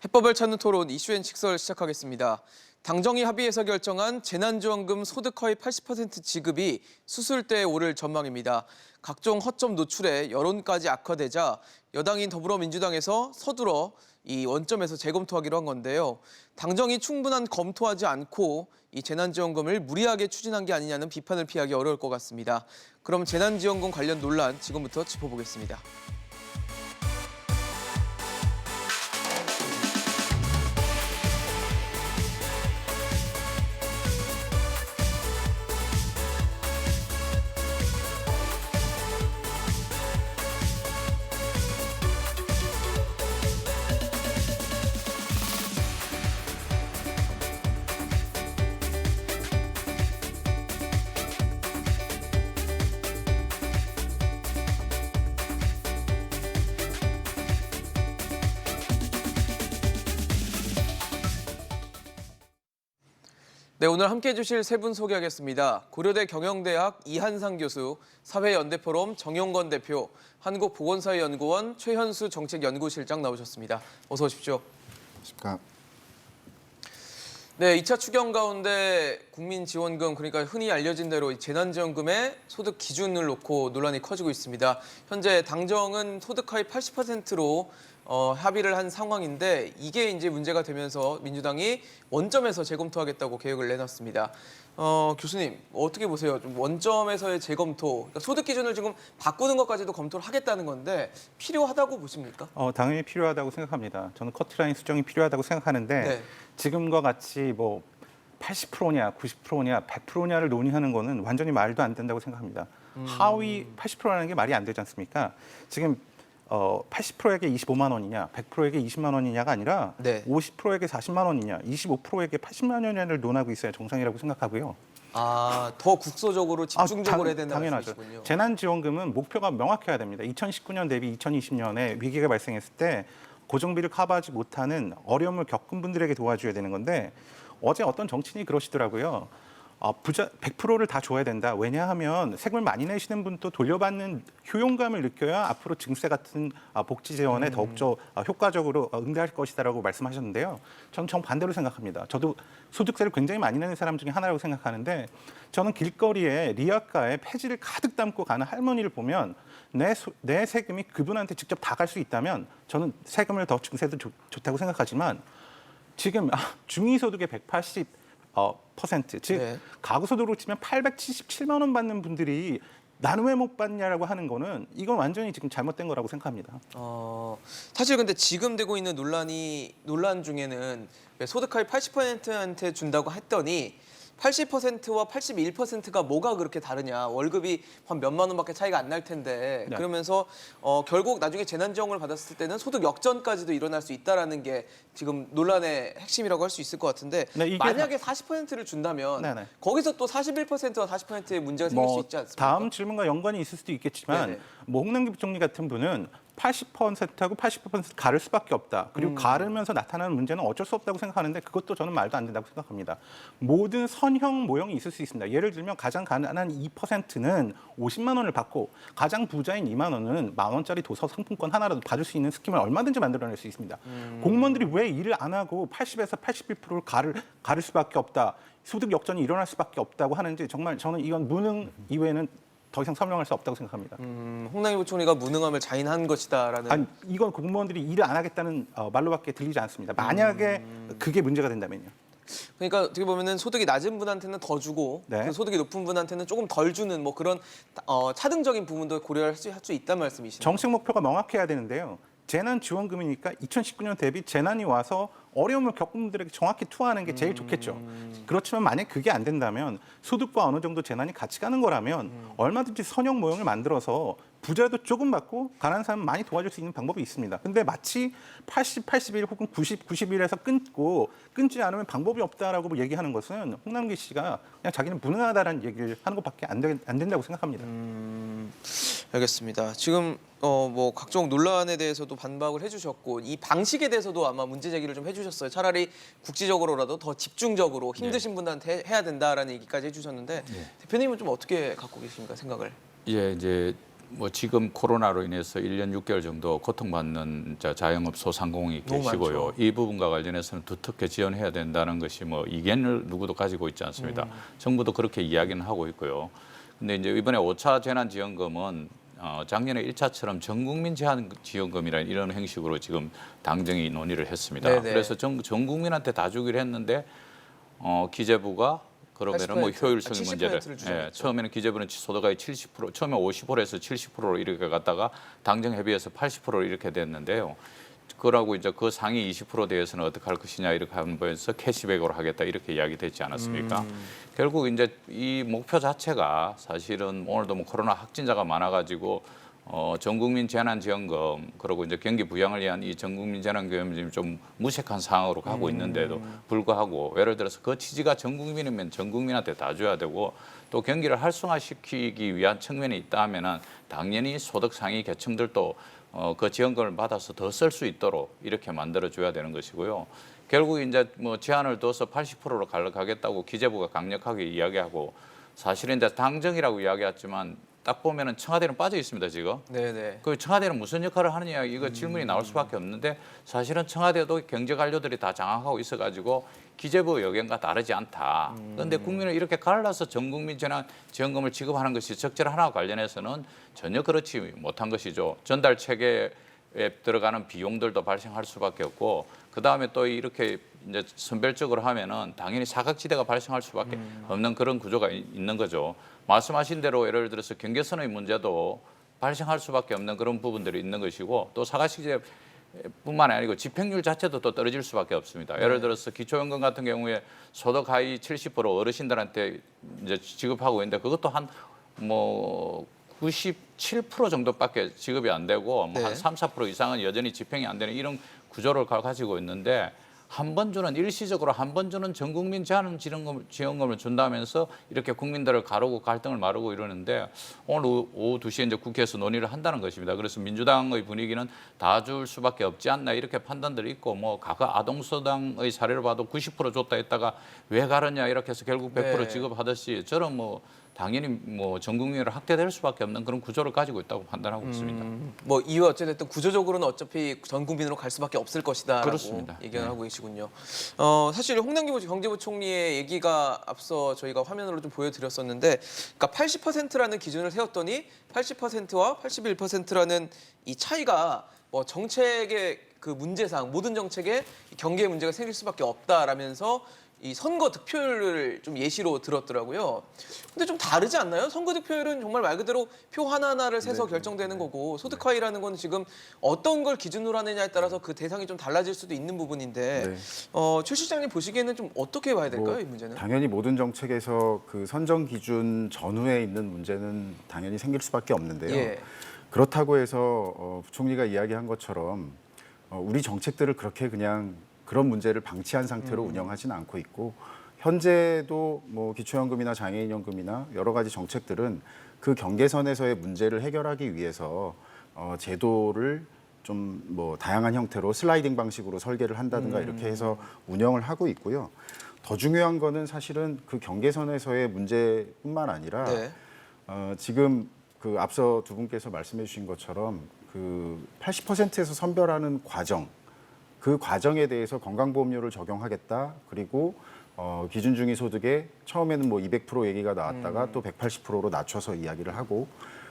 해법을 찾는 토론 이슈앤 칙설 시작하겠습니다. 당정이 합의해서 결정한 재난지원금 소득 거의 80% 지급이 수술대에 오를 전망입니다. 각종 허점 노출에 여론까지 악화되자 여당인 더불어민주당에서 서둘러 이 원점에서 재검토하기로 한 건데요. 당정이 충분한 검토하지 않고 이 재난지원금을 무리하게 추진한 게 아니냐는 비판을 피하기 어려울 것 같습니다. 그럼 재난지원금 관련 논란 지금부터 짚어보겠습니다. 네, 오늘 함께해 주실 세 분 소개하겠습니다. 고려대 경영대학 이한상 교수, 사회연대포럼 정용건 대표, 한국보건사회연구원 최현수 정책연구실장 나오셨습니다. 어서 오십시오. 안녕하십니까. 네, 2차 추경 가운데 국민지원금, 그러니까 흔히 알려진 대로 재난지원금의 소득 기준을 놓고 논란이 커지고 있습니다. 현재 당정은 소득 하위 80%로 합의를 한 상황인데 이게 이제 문제가 되면서 민주당이 원점에서 재검토하겠다고 계획을 내놨습니다. 교수님 어떻게 보세요? 좀 원점에서의 재검토, 그러니까 소득 기준을 지금 바꾸는 것까지도 검토를 하겠다는 건데 필요하다고 보십니까? 당연히 필요하다고 생각합니다. 저는 커트라인 수정이 필요하다고 생각하는데 네. 지금과 같이 뭐 80%냐, 90%냐, 100%냐를 논의하는 거는 완전히 말도 안 된다고 생각합니다. 하위 80%라는 게 말이 안 되지 않습니까? 지금 80%에게 25만 원이냐, 100%에게 20만 원이냐가 아니라 네. 50%에게 40만 원이냐, 25%에게 80만 원이냐를 논하고 있어야 정상이라고 생각하고요. 더 국소적으로 집중적으로 해야 된다는 당연하죠. 말씀이시군요. 재난지원금은 목표가 명확해야 됩니다. 2019년 대비 2020년에 위기가 발생했을 때 고정비를 커버하지 못하는 어려움을 겪은 분들에게 도와줘야 되는 건데 어제 어떤 정치인이 그러시더라고요. 부자 100%를 다 줘야 된다. 왜냐하면 세금을 많이 내시는 분도 돌려받는 효용감을 느껴야 앞으로 증세 같은 복지 재원에 더욱더 효과적으로 응대할 것이다라고 말씀하셨는데요. 저는 정반대로 생각합니다. 저도 소득세를 굉장히 많이 내는 사람 중에 하나라고 생각하는데 저는 길거리에 리아카에 폐지를 가득 담고 가는 할머니를 보면 내 세금이 그분한테 직접 다 갈 수 있다면 저는 세금을 더 증세도 좋다고 생각하지만 지금 중위소득의 180%, 즉 네. 가구소득으로 치면 877만 원 받는 분들이 나는 왜 못 받냐라고 하는 거는 이건 완전히 지금 잘못된 거라고 생각합니다. 사실 근데 지금 되고 있는 논란 중에는 왜 소득 하위 80%한테 준다고 했더니 80%와 81%가 뭐가 그렇게 다르냐. 월급이 한 몇만 원밖에 차이가 안 날 텐데. 네. 그러면서 결국 나중에 재난지원금을 받았을 때는 소득 역전까지도 일어날 수 있다라는 게 지금 논란의 핵심이라고 할 수 있을 것 같은데 네, 이게 만약에 40%를 준다면 네네. 거기서 또 41%와 40%의 문제가 생길 수 있지 않습니까? 다음 질문과 연관이 있을 수도 있겠지만 네네. 홍남기 부총리 같은 분은 80%하고 80% 가를 수밖에 없다. 그리고 가르면서 나타나는 문제는 어쩔 수 없다고 생각하는데 그것도 저는 말도 안 된다고 생각합니다. 모든 선형 모형이 있을 수 있습니다. 예를 들면 가장 가난한 2%는 50만 원을 받고 가장 부자인 2만 원은 만 원짜리 도서 상품권 하나라도 받을 수 있는 스킴을 얼마든지 만들어낼 수 있습니다. 공무원들이 왜 일을 안 하고 80에서 81%를 가를 수밖에 없다. 소득 역전이 일어날 수밖에 없다고 하는지 정말 저는 이건 무능 이외에는 더 이상 설명할 수 없다고 생각합니다. 홍남기 부총리가 무능함을 자인한 것이다라는. 아니, 이건 공무원들이 일을 안 하겠다는 말로밖에 들리지 않습니다. 만약에 그게 문제가 된다면요. 그러니까 어떻게 보면은 소득이 낮은 분한테는 더 주고 네. 그 소득이 높은 분한테는 조금 덜 주는 뭐 그런 차등적인 부분도 고려할 수 있다 말씀이시죠? 정책 목표가 명확해야 되는데요. 재난지원금이니까 2019년 대비 재난이 와서 어려움을 겪은 분들에게 정확히 투하하는 게 제일 좋겠죠. 그렇지만 만약 그게 안 된다면 소득과 어느 정도 재난이 같이 가는 거라면 얼마든지 선형 모형을 만들어서 부자도 조금 받고 가난한 사람 많이 도와줄 수 있는 방법이 있습니다. 근데 마치 80, 81 혹은 90, 91에서 끊지 않으면 방법이 없다라고 얘기하는 것은 홍남기 씨가 그냥 자기는 무능하다라는 얘기를 하는 것밖에 안 된다고 생각합니다. 알겠습니다. 지금 뭐 각종 논란에 대해서도 반박을 해주셨고 이 방식에 대해서도 아마 문제 제기를 좀 해주셨어요. 차라리 국지적으로라도 더 집중적으로 힘드신 분한테 해야 된다라는 얘기까지 해주셨는데 대표님은 좀 어떻게 갖고 계십니까 생각을? 예, 이제 뭐 지금 코로나로 인해서 1년 6개월 정도 고통받는 자영업 소상공인이 너무 계시고요. 많죠. 이 부분과 관련해서는 두텁게 지원해야 된다는 것이 뭐 이견을 누구도 가지고 있지 않습니다. 정부도 그렇게 이야기는 하고 있고요. 근데 이제 이번에 5차 재난지원금은 작년에 1차처럼 전국민 제한지원금이라는 이런 형식으로 지금 당정이 논의를 했습니다. 네네. 그래서 전 국민한테 다 주기로 했는데 기재부가 그러면은 뭐 80%, 효율성의 70% 문제를 를 주장했죠. 처음에는 기재부는 소득의 70% 처음에 50%에서 70%로 이렇게 갔다가 당정 협의해서 80%로 이렇게 됐는데요. 그러고 이제 그 상위 20% 대해서는 어떻게 할 것이냐 이렇게 하면서 캐시백으로 하겠다 이렇게 이야기됐지 않았습니까? 결국 이제 이 목표 자체가 사실은 오늘도 뭐 코로나 확진자가 많아가지고 전국민 재난지원금 그리고 이제 경기 부양을 위한 이 전국민 재난지원금이 지금 좀 무색한 상황으로 가고 있는데도 불구하고 예를 들어서 그 취지가 전국민이면 전국민한테 다 줘야 되고 또 경기를 활성화시키기 위한 측면이 있다 하면은 당연히 소득 상위 계층들도 그 지원금을 받아서 더 쓸 수 있도록 이렇게 만들어 줘야 되는 것이고요. 결국 이제 뭐 제한을 둬서 80%로 가겠다고 기재부가 강력하게 이야기하고 사실은 이제 당정이라고 이야기했지만 딱 보면은 청와대는 빠져 있습니다 지금. 네네. 그 청와대는 무슨 역할을 하느냐 이거 질문이 나올 수밖에 없는데 사실은 청와대도 경제 관료들이 다 장악하고 있어가지고 기재부 의견과 다르지 않다. 그런데 국민을 이렇게 갈라서 전국민 재난지원금을 지급하는 것이 적절하나 관련해서는 전혀 그렇지 못한 것이죠. 전달 체계에 들어가는 비용들도 발생할 수밖에 없고 그 다음에 또 이렇게 이제 선별적으로 하면은 당연히 사각지대가 발생할 수밖에 없는 그런 구조가 있는 거죠. 말씀하신 대로 예를 들어서 경계선의 문제도 발생할 수밖에 없는 그런 부분들이 있는 것이고 또 사각지대뿐만 아니고 집행률 자체도 또 떨어질 수밖에 없습니다. 예를 들어서 기초연금 같은 경우에 소득 하위 70% 어르신들한테 이제 지급하고 있는데 그것도 한 뭐 97% 정도밖에 지급이 안 되고 뭐 한 네. 3, 4% 이상은 여전히 집행이 안 되는 이런 구조를 가지고 있는데 한 번 주는 일시적으로 한 번 주는 전국민 지원금을 준다면서 이렇게 국민들을 가르고 갈등을 마르고 이러는데 오늘 오후 2시에 이제 국회에서 논의를 한다는 것입니다. 그래서 민주당의 분위기는 다 줄 수밖에 없지 않나 이렇게 판단들이 있고 뭐 과거 아동수당의 사례를 봐도 90% 줬다 했다가 왜 가르냐 이렇게 해서 결국 100% 네. 지급하듯이 저는 뭐 당연히 뭐 전 국민으로 확대될 수밖에 없는 그런 구조를 가지고 있다고 판단하고 있습니다. 뭐 이유 어쨌든 구조적으로는 어차피 전 국민으로 갈 수밖에 없을 것이다라고 그렇습니다. 얘기를 네. 하고 계시군요. 사실 홍남기 경제부총리의 얘기가 앞서 저희가 화면으로 좀 보여드렸었는데, 그러니까 80%라는 기준을 세웠더니 80%와 81%라는 이 차이가 뭐 정책의 그 문제상 모든 정책에 경계의 문제가 생길 수밖에 없다라면서 이 선거 득표율을 좀 예시로 들었더라고요. 근데 좀 다르지 않나요? 선거 득표율은 정말 말 그대로 표 하나하나를 세서 결정되는 거고 소득 하위라는 건 지금 어떤 걸 기준으로 하느냐에 따라서 그 대상이 좀 달라질 수도 있는 부분인데 네. 최 실장님 보시기에는 좀 어떻게 봐야 될까요, 뭐 이 문제는? 당연히 모든 정책에서 그 선정 기준 전후에 있는 문제는 당연히 생길 수밖에 없는데요. 예. 그렇다고 해서 부총리가 이야기한 것처럼 우리 정책들을 그렇게 그냥 그런 문제를 방치한 상태로 운영하지는 않고 있고 현재도 뭐 기초연금이나 장애인연금이나 여러 가지 정책들은 그 경계선에서의 문제를 해결하기 위해서 제도를 좀 뭐 다양한 형태로 슬라이딩 방식으로 설계를 한다든가 이렇게 해서 운영을 하고 있고요. 더 중요한 거는 사실은 그 경계선에서의 문제뿐만 아니라 네. 지금 그 앞서 두 분께서 말씀해 주신 것처럼 그 80%에서 선별하는 과정, 그 과정에 대해서 건강보험료를 적용하겠다. 그리고 기준 중위 소득에 처음에는 뭐 200% 얘기가 나왔다가 또 180%로 낮춰서 이야기를 하고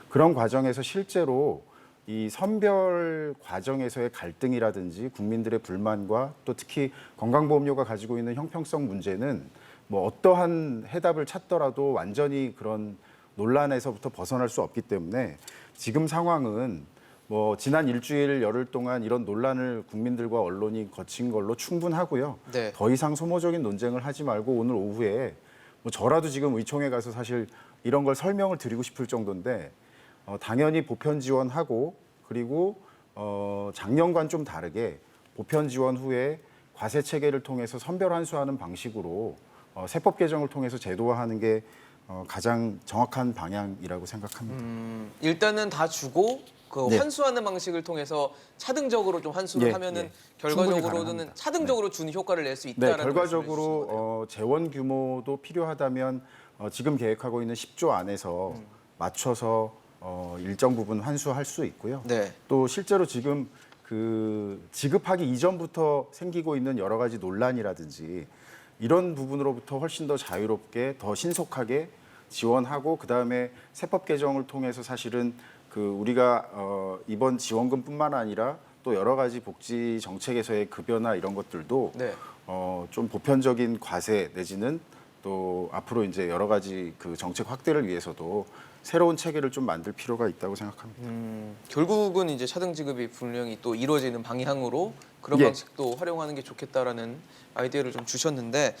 그런 과정에서 실제로 이 선별 과정에서의 갈등이라든지 국민들의 불만과 또 특히 건강보험료가 가지고 있는 형평성 문제는 뭐 어떠한 해답을 찾더라도 완전히 그런 논란에서부터 벗어날 수 없기 때문에 지금 상황은 뭐 지난 일주일 열흘 동안 이런 논란을 국민들과 언론이 거친 걸로 충분하고요. 네. 더 이상 소모적인 논쟁을 하지 말고 오늘 오후에 뭐 저라도 지금 의총에 가서 사실 이런 걸 설명을 드리고 싶을 정도인데 당연히 보편 지원하고 그리고 작년과는 좀 다르게 보편 지원 후에 과세 체계를 통해서 선별 환수하는 방식으로 세법 개정을 통해서 제도화하는 게 가장 정확한 방향이라고 생각합니다. 일단은 다 주고 그 네. 환수하는 방식을 통해서 차등적으로 좀 환수를 예, 하면은 예. 결과적으로는 충분히 가능합니다. 차등적으로 준 효과를 낼 수 네, 있다라는 결과적으로 재원 규모도 필요하다면 지금 계획하고 있는 10조 안에서 맞춰서 일정 부분 환수할 수 있고요. 네. 또 실제로 지금 그 지급하기 이전부터 생기고 있는 여러 가지 논란이라든지 이런 부분으로부터 훨씬 더 자유롭게 더 신속하게 지원하고 그다음에 세법 개정을 통해서 사실은 그 우리가 이번 지원금뿐만 아니라 또 여러 가지 복지 정책에서의 급여나 이런 것들도 네. 좀 보편적인 과세 내지는 또 앞으로 이제 여러 가지 그 정책 확대를 위해서도 새로운 체계를 좀 만들 필요가 있다고 생각합니다. 결국은 이제 차등 지급이 분명히 또 이루어지는 방향으로 그런 예. 방식도 활용하는 게 좋겠다라는 아이디어를 좀 주셨는데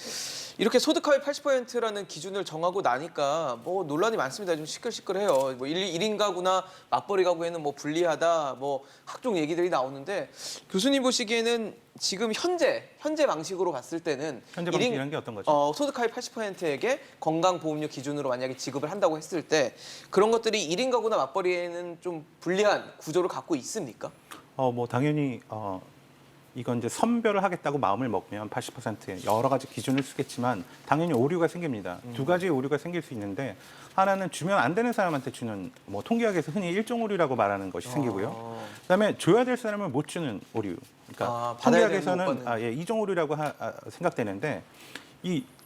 이렇게 소득 하위 80%라는 기준을 정하고 나니까 뭐 논란이 많습니다. 좀 시끌시끌해요. 뭐 1인 가구나 맞벌이 가구에는 뭐 불리하다, 뭐 각종 얘기들이 나오는데 교수님 보시기에는 지금 현재 방식으로 봤을 때는 현재 방식이라는 게 어떤 거죠? 소득 하위 80%에게 건강보험료 기준으로 만약에 지급을 한다고 했을 때 그런 것들이 1인 가구나 맞벌이에는 좀 불리한 구조를 갖고 있습니까? 뭐 당연히 이건 이제 선별을 하겠다고 마음을 먹으면 80%의 여러 가지 기준을 쓰겠지만 당연히 오류가 생깁니다. 두 가지 오류가 생길 수 있는데 하나는 주면 안 되는 사람한테 주는 뭐 통계학에서 흔히 일종 오류라고 말하는 것이 생기고요. 그다음에 줘야 될 사람을 못 주는 오류. 그러니까 받아야 되는 거 못 통계학에서는 받는. 이종 오류라고 생각되는데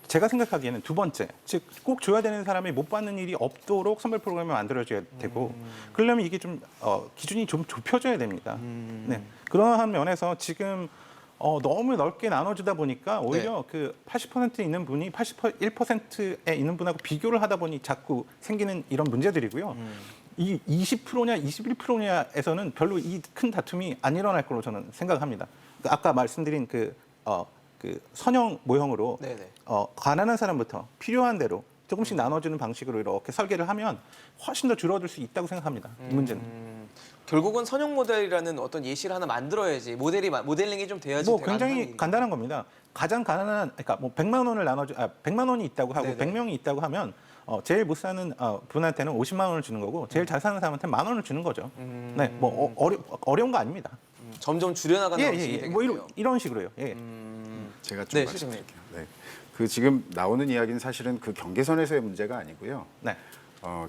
제가 생각하기에는 두 번째, 즉 꼭 줘야 되는 사람이 못 받는 일이 없도록 선별 프로그램이 만들어져야 되고 그러려면 이게 좀 기준이 좀 좁혀져야 됩니다. 네. 그러한 면에서 지금 너무 넓게 나눠주다 보니까 오히려 그 80%에 있는 분이 81%에 있는 분하고 비교를 하다 보니 자꾸 생기는 이런 문제들이고요. 이 20%냐 21%냐에서는 별로 이 큰 다툼이 안 일어날 거로 저는 생각합니다. 아까 말씀드린 그 선형 모형으로 네네. 가난한 사람부터 필요한 대로 조금씩 나눠주는 방식으로 이렇게 설계를 하면 훨씬 더 줄어들 수 있다고 생각합니다. 이 문제는. 결국은 선형 모델이라는 어떤 예시를 하나 만들어야지 모델링이 좀 돼야지 뭐 가능한 굉장히 일이니까. 간단한 겁니다. 가장 가난한 그러니까 뭐 100만 원을 100만 원이 있다고 하고 네네. 100명이 있다고 하면 제일 못 사는 분한테는 50만 원을 주는 거고 제일 잘 사는 사람한테 만 원을 주는 거죠. 네, 뭐 어려운 거 아닙니다. 점점 줄여나가는 방식이 예. 되겠네요. 뭐 이런 식으로요. 예. 제가 좀 네, 말씀드릴게요. 네. 그 지금 나오는 이야기는 사실은 그 경계선에서의 문제가 아니고요. 네.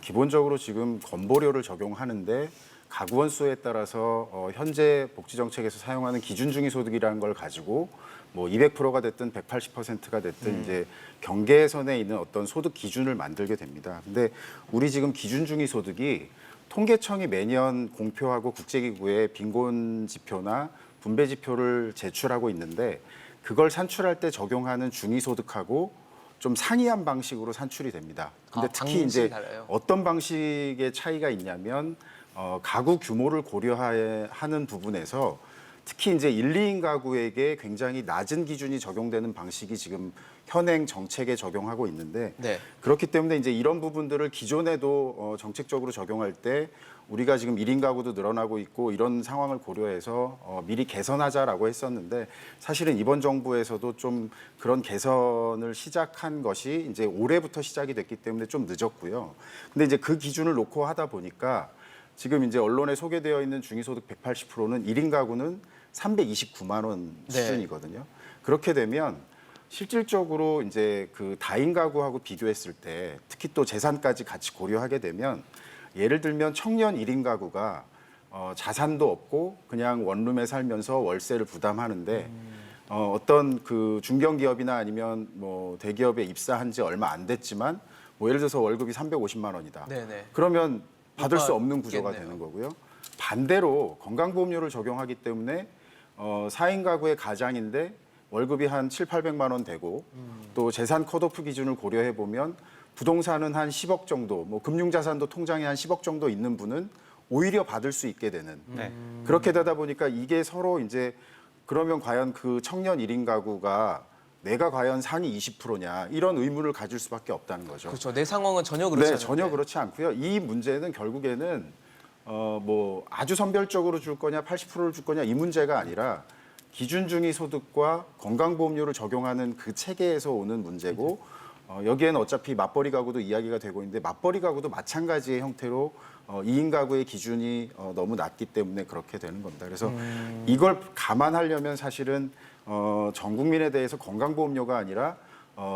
기본적으로 지금 건보료를 적용하는데 가구 원수에 따라서 현재 복지 정책에서 사용하는 기준 중위소득이라는 걸 가지고 뭐 200%가 됐든 180%가 됐든 이제 경계선에 있는 어떤 소득 기준을 만들게 됩니다. 근데 우리 지금 기준 중위소득이 통계청이 매년 공표하고 국제기구에 빈곤 지표나 분배 지표를 제출하고 있는데 그걸 산출할 때 적용하는 중위소득하고 좀 상이한 방식으로 산출이 됩니다. 근데 특히 방식이 이제 달라요? 어떤 방식의 차이가 있냐면 가구 규모를 고려하는 부분에서 특히 이제 1, 2인 가구에게 굉장히 낮은 기준이 적용되는 방식이 지금 현행 정책에 적용하고 있는데 네. 그렇기 때문에 이제 이런 부분들을 기존에도 정책적으로 적용할 때 우리가 지금 1인 가구도 늘어나고 있고 이런 상황을 고려해서 미리 개선하자라고 했었는데 사실은 이번 정부에서도 좀 그런 개선을 시작한 것이 이제 올해부터 시작이 됐기 때문에 좀 늦었고요. 근데 이제 그 기준을 놓고 하다 보니까 지금 이제 언론에 소개되어 있는 중위소득 180%는 1인 가구는 329만 원 네. 수준이거든요. 그렇게 되면 실질적으로 이제 그 다인 가구하고 비교했을 때 특히 또 재산까지 같이 고려하게 되면 예를 들면 청년 1인 가구가 자산도 없고 그냥 원룸에 살면서 월세를 부담하는데 어떤 그 중견기업이나 아니면 뭐 대기업에 입사한 지 얼마 안 됐지만 뭐 예를 들어서 월급이 350만 원이다. 네네. 그러면 받을 수 못 없는 구조가 받겠네요. 되는 거고요. 반대로 건강보험료를 적용하기 때문에 4인 가구의 가장인데 월급이 한 700~800만 원 되고 또 재산 컷오프 기준을 고려해 보면 부동산은 한 10억 정도, 뭐 금융자산도 통장에 한 10억 정도 있는 분은 오히려 받을 수 있게 되는 네. 그렇게 되다 보니까 이게 서로 이제 그러면 과연 그 청년 1인 가구가 내가 과연 상위 20%냐 이런 의문을 가질 수밖에 없다는 거죠. 그렇죠. 내 상황은 전혀 그렇지 네, 않은데. 전혀 그렇지 않고요. 이 문제는 결국에는 뭐 아주 선별적으로 줄 거냐 80%를 줄 거냐 이 문제가 아니라 기준 중위 소득과 건강보험료를 적용하는 그 체계에서 오는 문제고 여기에는 어차피 맞벌이 가구도 이야기가 되고 있는데 맞벌이 가구도 마찬가지의 형태로 2인 가구의 기준이 너무 낮기 때문에 그렇게 되는 겁니다. 그래서 이걸 감안하려면 사실은 전 국민에 대해서 건강보험료가 아니라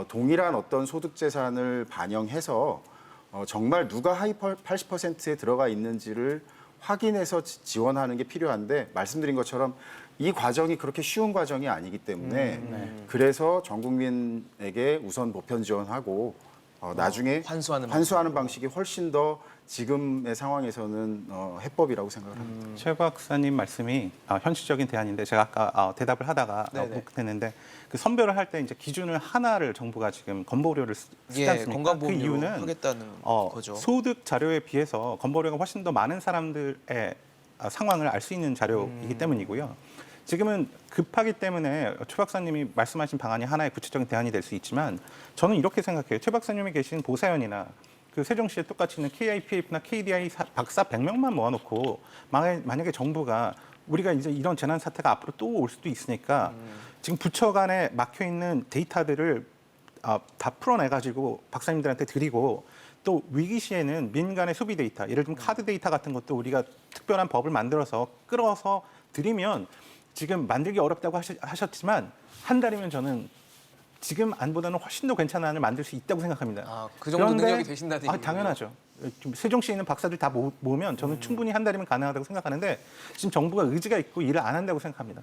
동일한 어떤 소득 재산을 반영해서 정말 누가 하위 80%에 들어가 있는지를 확인해서 지원하는 게 필요한데 말씀드린 것처럼 이 과정이 그렇게 쉬운 과정이 아니기 때문에 그래서 전 국민에게 우선 보편 지원하고 나중에 환수하는 방식이 훨씬 더 지금의 상황에서는 해법이라고 생각을 합니다. 최 박사님 말씀이 현실적인 대안인데 제가 아까 대답을 하다가 네네. 못했는데 그 선별을 할 때 이제 기준을 하나를 정부가 지금 건보료를 쓰지 예, 않습니까? 그 건강보험료 이유는 하겠다는 거죠. 소득 자료에 비해서 건보료가 훨씬 더 많은 사람들의 상황을 알 수 있는 자료이기 때문이고요. 지금은 급하기 때문에 최 박사님이 말씀하신 방안이 하나의 구체적인 대안이 될 수 있지만 저는 이렇게 생각해요. 최 박사님이 계신 보사연이나 그 세종시에 똑같이 있는 KIPF나 KDI 박사 100명만 모아놓고 만약에 정부가 우리가 이제 이런 재난 사태가 앞으로 또 올 수도 있으니까 지금 부처 간에 막혀 있는 데이터들을 다 풀어내가지고 박사님들한테 드리고 또 위기 시에는 민간의 소비 데이터, 예를 들면 카드 데이터 같은 것도 우리가 특별한 법을 만들어서 끌어서 드리면 지금 만들기 어렵다고 하셨지만 한 달이면 저는 지금 안보다는 훨씬 더 괜찮은 안을 만들 수 있다고 생각합니다. 그 정도 능력이 되신다는 얘기군요. 당연하죠. 세종시에 있는 박사들 다 모으면 저는 충분히 한 달이면 가능하다고 생각하는데 지금 정부가 의지가 있고 일을 안 한다고 생각합니다.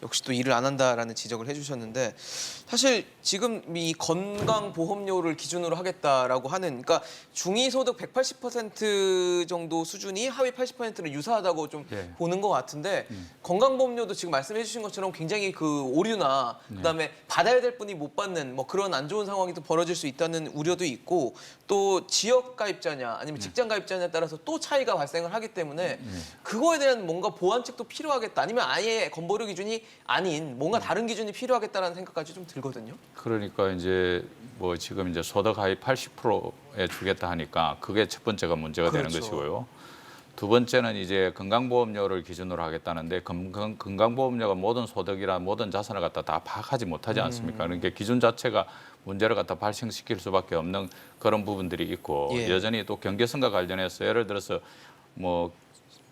역시 또 일을 안 한다라는 지적을 해주셨는데 사실 지금 이 건강보험료를 기준으로 하겠다라고 하는 그러니까 중위소득 180% 정도 수준이 하위 80%를 유사하다고 좀 네. 보는 것 같은데 건강보험료도 지금 말씀해주신 것처럼 굉장히 그 오류나 그다음에 받아야 될 분이 못 받는 뭐 그런 안 좋은 상황이 또 벌어질 수 있다는 우려도 있고 또 지역 가입자냐 아니면 직장 가입자냐에 따라서 또 차이가 발생을 하기 때문에 그거에 대한 뭔가 보완책도 필요하겠다 아니면 아예 건보료 기준이 아닌 뭔가 다른 기준이 필요하겠다라는 생각까지 좀 들거든요. 그러니까 이제 뭐 지금 이제 소득 하위 80%에 주겠다 하니까 그게 첫 번째가 문제가 되는 그렇죠. 것이고요. 두 번째는 이제 건강보험료를 기준으로 하겠다는데 건강보험료가 모든 소득이나 모든 자산을 갖다 다 파악하지 못하지 않습니까? 그러니까 기준 자체가 문제를 갖다 발생시킬 수밖에 없는 그런 부분들이 있고 예. 여전히 또 경제성과 관련해서 예를 들어서 뭐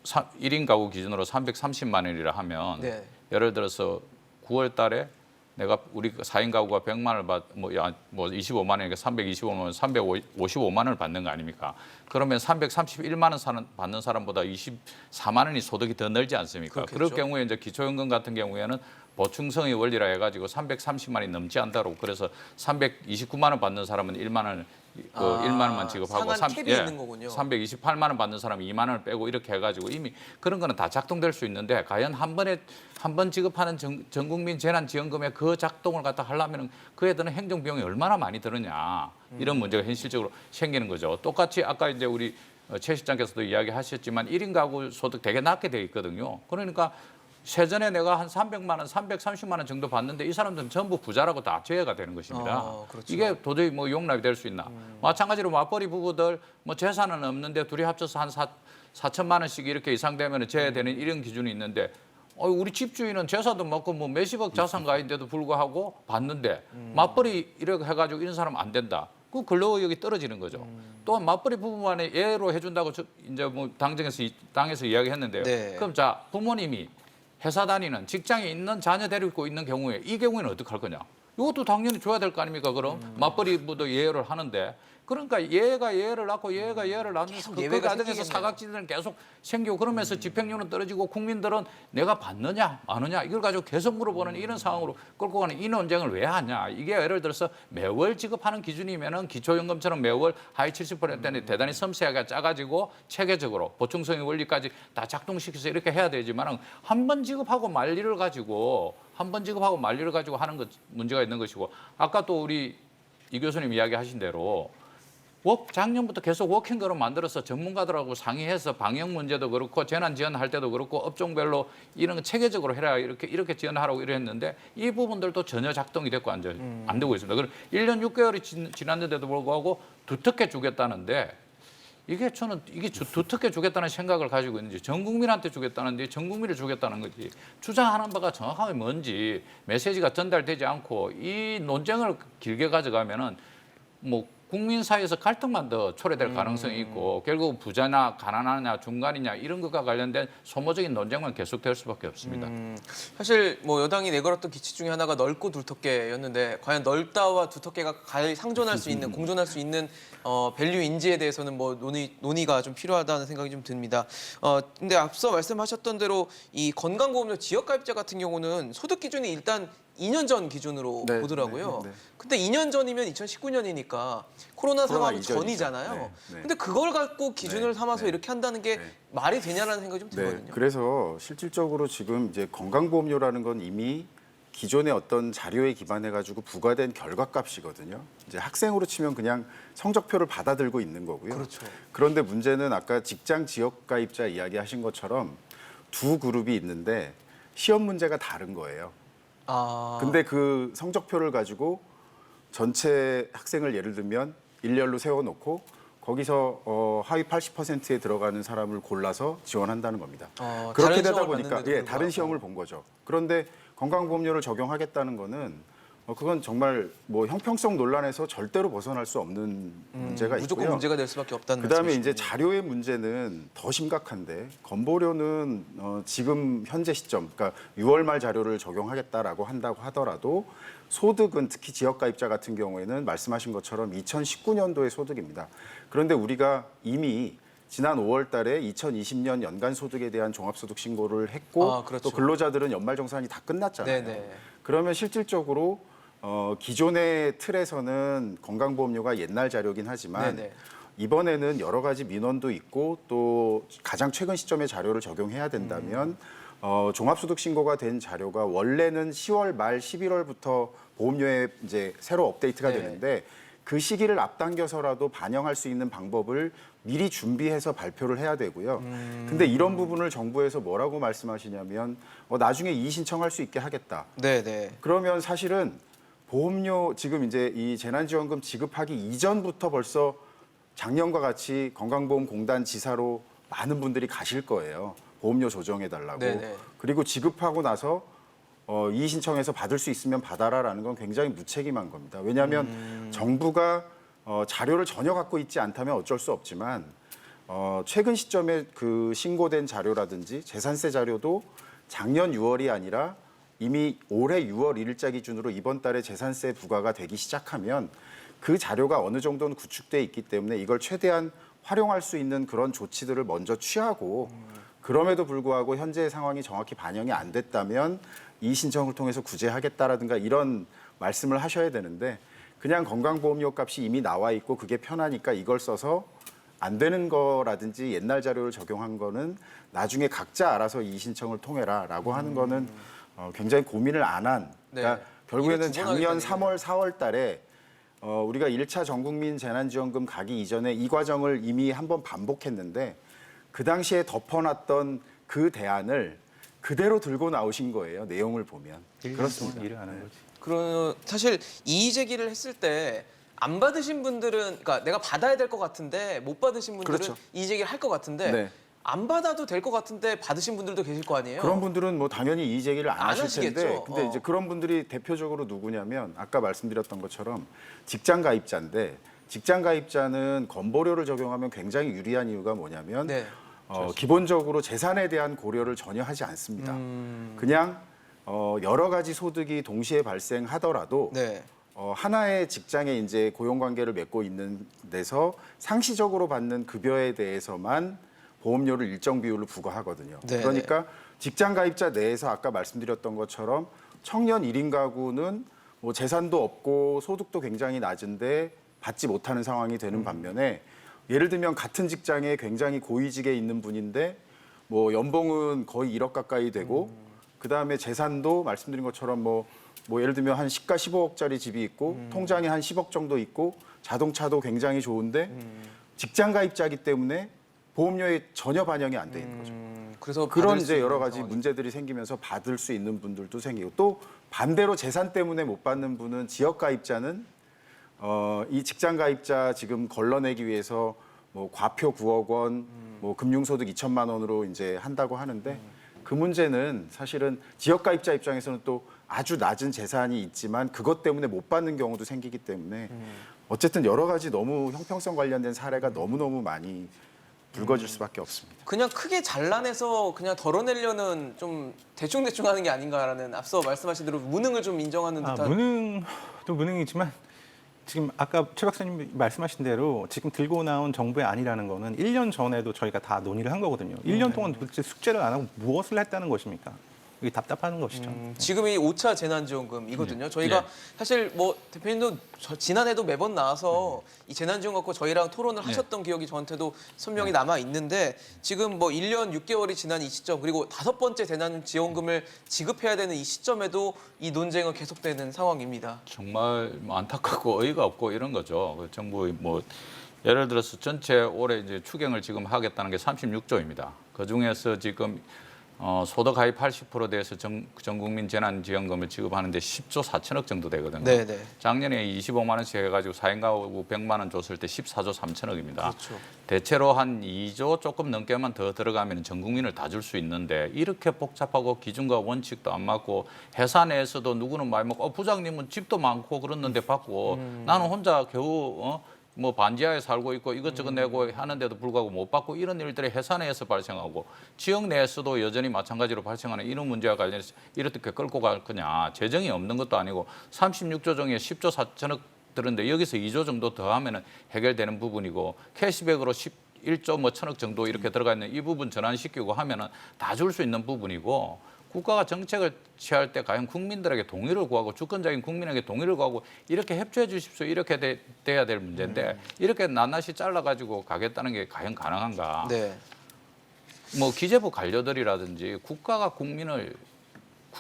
1인 가구 기준으로 330만 원이라 하면 네. 예를 들어서 9월 달에 내가 우리 4인 가구가 100만 원을 뭐 25만 원이니까 325만 원, 355만 원을 받는 거 아닙니까? 그러면 331만 원 받는 사람보다 24만 원이 소득이 더 늘지 않습니까? 그렇겠죠. 그럴 경우에 이제 기초연금 같은 경우에는 보충성의 원리라 해가지고 330만 원이 넘지 않다고 그래서 329만 원 받는 사람은 1만 원, 1만 원만 지급하고 상한 캡이 있는 거군요. 328만 원 받는 사람은 2만 원을 빼고 이렇게 해가지고 이미 그런 거는 다 작동될 수 있는데 과연 한 번 지급하는 전국민 재난지원금에 그 작동을 갖다 하려면 그에 드는 행정비용이 얼마나 많이 들느냐 이런 문제가 현실적으로 생기는 거죠. 똑같이 아까 이제 우리 최 실장께서도 이야기하셨지만 1인 가구 소득 되게 낮게 돼 있거든요. 그러니까 세전에 내가 한 300만 원, 330만 원 정도 받는데 이 사람들은 전부 부자라고 다 제외가 되는 것입니다. 그렇죠. 이게 도저히 뭐 용납이 될 수 있나? 마찬가지로 맞벌이 부부들 뭐 재산은 없는데 둘이 합쳐서 한 4천만 원씩 이렇게 이상 되면 제외되는 이런 기준이 있는데 우리 집주인은 제사도 먹고 뭐 몇십억 자산가인데도 불구하고 받는데 맞벌이 이렇게 해가지고 이런 사람 안 된다. 그 근로의욕이 떨어지는 거죠. 또한 맞벌이 부부만의 예로 해준다고 이제 뭐 당에서 이야기했는데요. 네. 그럼 자 부모님이 회사 다니는 직장에 있는 자녀 데리고 있는 경우에 이 경우에는 어떻게 할 거냐? 이것도 당연히 줘야 될 거 아닙니까? 그럼 맞벌이 부도 예외를 하는데 그러니까 얘가 얘를 낳고 얘가 얘를 낳으면서 그 예외가 과정에서 생기겠네요. 사각지대는 계속 생기고 그러면서 집행률은 떨어지고 국민들은 내가 받느냐 마느냐 이걸 가지고 계속 물어보는 이런 상황으로 끌고 가는 이 논쟁을 왜 하냐? 이게 예를 들어서 매월 지급하는 기준이면은 기초연금처럼 매월 하위 70%는 대단히 섬세하게 짜가지고 체계적으로 보충성의 원리까지 다 작동시켜서 이렇게 해야 되지만은 한 번 지급하고 만리를 가지고 하는 것 문제가 있는 것이고 아까 또 우리 이 교수님 이야기하신 대로 작년부터 계속 워킹그룹 만들어서 전문가들하고 상의해서 방역 문제도 그렇고 재난 지원할 때도 그렇고 업종별로 이런 거 체계적으로 해라 이렇게 지원하라고 이랬는데 이 부분들도 전혀 작동이 됐고 안 되고 있습니다. 그럼 1년 6개월이 지났는데도 불구하고 두텁게 주겠다는데 저는 이게 두텁게 주겠다는 생각을 가지고 있는지 전 국민한테 주겠다는데 전 국민을 주겠다는 거지 주장하는 바가 정확하게 뭔지 메시지가 전달되지 않고 이 논쟁을 길게 가져가면은 뭐 국민 사이에서 갈등만 더 초래될 가능성이 있고 결국 부자냐 가난하냐 중간이냐 이런 것과 관련된 소모적인 논쟁만 계속될 수밖에 없습니다. 사실 뭐 여당이 내걸었던 기치 중에 하나가 넓고 두텁게였는데 과연 넓다와 두텁게가 상존할 수 있는 공존할 수 있는 밸류 인지에 대해서는 뭐 논의가 좀 필요하다는 생각이 좀 듭니다. 근데 앞서 말씀하셨던 대로 이 건강보험료 지역가입자 같은 경우는 소득 기준이 일단 2년 전 기준으로 네, 보더라고요. 네, 네. 근데 2년 전이면 2019년이니까 코로나 상황 이전이죠. 전이잖아요. 네, 네. 근데 그걸 갖고 기준을 네, 삼아서 네. 이렇게 한다는 게 네. 말이 되냐라는 생각이 좀 네, 들거든요. 그래서 실질적으로 지금 이제 건강보험료라는 건 이미 기존의 어떤 자료에 기반해 가지고 부과된 결과값이거든요. 이제 학생으로 치면 그냥 성적표를 받아들고 있는 거고요. 그렇죠. 그런데 문제는 아까 직장 지역 가입자 이야기하신 것처럼 두 그룹이 있는데 시험 문제가 다른 거예요. 근데 그 성적표를 가지고 전체 학생을 예를 들면 일렬로 세워놓고 거기서 하위 80%에 들어가는 사람을 골라서 지원한다는 겁니다. 그렇게 다른 되다 시험을 보니까 봤는데도 다른 불구하고. 시험을 본 거죠. 그런데 건강보험료를 적용하겠다는 거는 그건 정말 뭐 형평성 논란에서 절대로 벗어날 수 없는 문제가 무조건 있고요. 문제가 될 수밖에 없다는 그다음에 말씀이시군요. 이제 자료의 문제는 더 심각한데 건보료는 지금 현재 시점, 그러니까 6월 말 자료를 적용하겠다라고 한다고 하더라도 소득은 특히 지역가입자 같은 경우에는 말씀하신 것처럼 2019년도의 소득입니다. 그런데 우리가 이미 지난 5월 달에 2020년 연간 소득에 대한 종합소득 신고를 했고 그렇죠. 또 근로자들은 연말정산이 다 끝났잖아요. 네네. 그러면 실질적으로 기존의 틀에서는 건강보험료가 옛날 자료긴 하지만 네네. 이번에는 여러 가지 민원도 있고 또 가장 최근 시점의 자료를 적용해야 된다면 종합소득 신고가 된 자료가 원래는 10월 말 11월부터 보험료에 이제 새로 업데이트가 네. 되는데 그 시기를 앞당겨서라도 반영할 수 있는 방법을 미리 준비해서 발표를 해야 되고요. 근데 이런 부분을 정부에서 뭐라고 말씀하시냐면 나중에 이의 신청할 수 있게 하겠다. 네네. 그러면 사실은 보험료 지금 이제 이 재난지원금 지급하기 이전부터 벌써 작년과 같이 건강보험공단 지사로 많은 분들이 가실 거예요. 보험료 조정해 달라고. 네네. 그리고 지급하고 나서 이의 신청해서 받을 수 있으면 받아라라는 건 굉장히 무책임한 겁니다. 왜냐하면 정부가 자료를 전혀 갖고 있지 않다면 어쩔 수 없지만 최근 시점에 그 신고된 자료라든지 재산세 자료도 작년 6월이 아니라 이미 올해 6월 1일자 기준으로 이번 달에 재산세 부과가 되기 시작하면 그 자료가 어느 정도는 구축돼 있기 때문에 이걸 최대한 활용할 수 있는 그런 조치들을 먼저 취하고 그럼에도 불구하고 현재의 상황이 정확히 반영이 안 됐다면 이의 신청을 통해서 구제하겠다라든가 이런 말씀을 하셔야 되는데 그냥 건강보험료 값이 이미 나와 있고 그게 편하니까 이걸 써서 안 되는 거라든지 옛날 자료를 적용한 거는 나중에 각자 알아서 이의 신청을 통해라라고 하는 거는 굉장히 고민을 안 한. 그러니까 네. 결국에는 일을 두 번 작년 하겠다는 3월, 4월 달에 우리가 1차 전국민 재난지원금 가기 이전에 이 과정을 이미 한번 반복했는데 그 당시에 덮어놨던 그 대안을 그대로 들고 나오신 거예요. 내용을 보면. 그렇습니다. 일을 하는 거지. 사실 이의 제기를 했을 때 안 받으신 분들은 그러니까 내가 받아야 될 것 같은데 못 받으신 분들은 그렇죠. 이의 제기를 할 것 같은데 네. 안 받아도 될 것 같은데 받으신 분들도 계실 거 아니에요. 그런 분들은 뭐 당연히 이의 제기를 안 안 하실 하시겠죠. 텐데 근데 이제 그런 분들이 대표적으로 누구냐면 아까 말씀드렸던 것처럼 직장 가입자인데 직장 가입자는 건보료를 적용하면 굉장히 유리한 이유가 뭐냐면 네. 기본적으로 재산에 대한 고려를 전혀 하지 않습니다. 그냥 여러 가지 소득이 동시에 발생하더라도 네. 하나의 직장에 이제 고용 관계를 맺고 있는 데서 상시적으로 받는 급여에 대해서만 보험료를 일정 비율로 부과하거든요. 네. 그러니까 직장 가입자 내에서 아까 말씀드렸던 것처럼 청년 1인 가구는 뭐 재산도 없고 소득도 굉장히 낮은데 받지 못하는 상황이 되는 반면에 예를 들면 같은 직장에 굉장히 고위직에 있는 분인데 뭐 연봉은 거의 1억 가까이 되고 그다음에 재산도 말씀드린 것처럼 뭐 예를 들면 한 시가 15억짜리 집이 있고 통장에 한 10억 정도 있고 자동차도 굉장히 좋은데 직장 가입자이기 때문에 보험료에 전혀 반영이 안 돼 있는 거죠. 그래서 그런 받을 수 이제 있는 여러 가지 상황이- 문제들이 생기면서 받을 수 있는 분들도 생기고 또 반대로 재산 때문에 못 받는 분은 지역 가입자는 이 직장 가입자 지금 걸러내기 위해서 뭐 과표 9억 원, 뭐 금융소득 2천만 원으로 이제 한다고 하는데 그 문제는 사실은 지역 가입자 입장에서는 또 아주 낮은 재산이 있지만 그것 때문에 못 받는 경우도 생기기 때문에 어쨌든 여러 가지 너무 형평성 관련된 사례가 너무너무 많이 불거질 수밖에 없습니다. 그냥 크게 잘라내서 그냥 덜어내려는 좀 대충대충 하는 게 아닌가라는 앞서 말씀하신 대로 무능을 좀 인정하는 듯한 무능도 무능이지만 지금 아까 최 박사님 말씀하신 대로 지금 들고 나온 정부의 안이라는 거는 1년 전에도 저희가 다 논의를 한 거거든요. 1년 동안 도대체 숙제를 안 하고 무엇을 했다는 것입니까? 이게 답답한 것이죠. 지금이 5차 재난지원금이거든요. 저희가 네. 사실 뭐 대표님도 지난해도 매번 나와서 이 재난지원 갖고 저희랑 토론을 하셨던 기억이 저한테도 선명히 남아 있는데 지금 뭐 1년 6개월이 지난 이 시점 그리고 5번째 재난지원금을 지급해야 되는 이 시점에도 이 논쟁은 계속되는 상황입니다. 정말 안타깝고 어이가 없고 이런 거죠. 그 정부 뭐 예를 들어서 전체 올해 이제 추경을 지금 하겠다는 게 36조입니다. 그 중에서 지금 소득 하위 80% 대해서 전 국민 재난지원금을 지급하는데 10조 4천억 정도 되거든요. 네네. 작년에 25만 원씩 해가지고 4인 가구 100만 원 줬을 때 14조 3천억입니다. 그렇죠. 대체로 한 2조 조금 넘게만 더 들어가면 전 국민을 다 줄 수 있는데 이렇게 복잡하고 기준과 원칙도 안 맞고 회사 내에서도 누구는 말 먹고 부장님은 집도 많고 그랬는데 받고 나는 혼자 겨우 뭐 반지하에 살고 있고 이것저것 내고 하는데도 불구하고 못 받고 이런 일들이 회사 내에서 발생하고 지역 내에서도 여전히 마찬가지로 발생하는 이런 문제와 관련해서 이렇게 끌고 갈 거냐. 재정이 없는 것도 아니고 36조 중에 10조 4천억 들었는데 여기서 2조 정도 더 하면은 해결되는 부분이고 캐시백으로 11조 뭐 천억 정도 이렇게 들어가 있는 이 부분 전환시키고 하면은 다 줄 수 있는 부분이고 국가가 정책을 취할 때 과연 국민들에게 동의를 구하고 주권자인 국민에게 동의를 구하고 이렇게 협조해 주십시오 이렇게 돼야 될 문제인데 이렇게 낱낱이 잘라가지고 가겠다는 게 과연 가능한가? 네. 뭐 기재부 관료들이라든지 국가가 국민을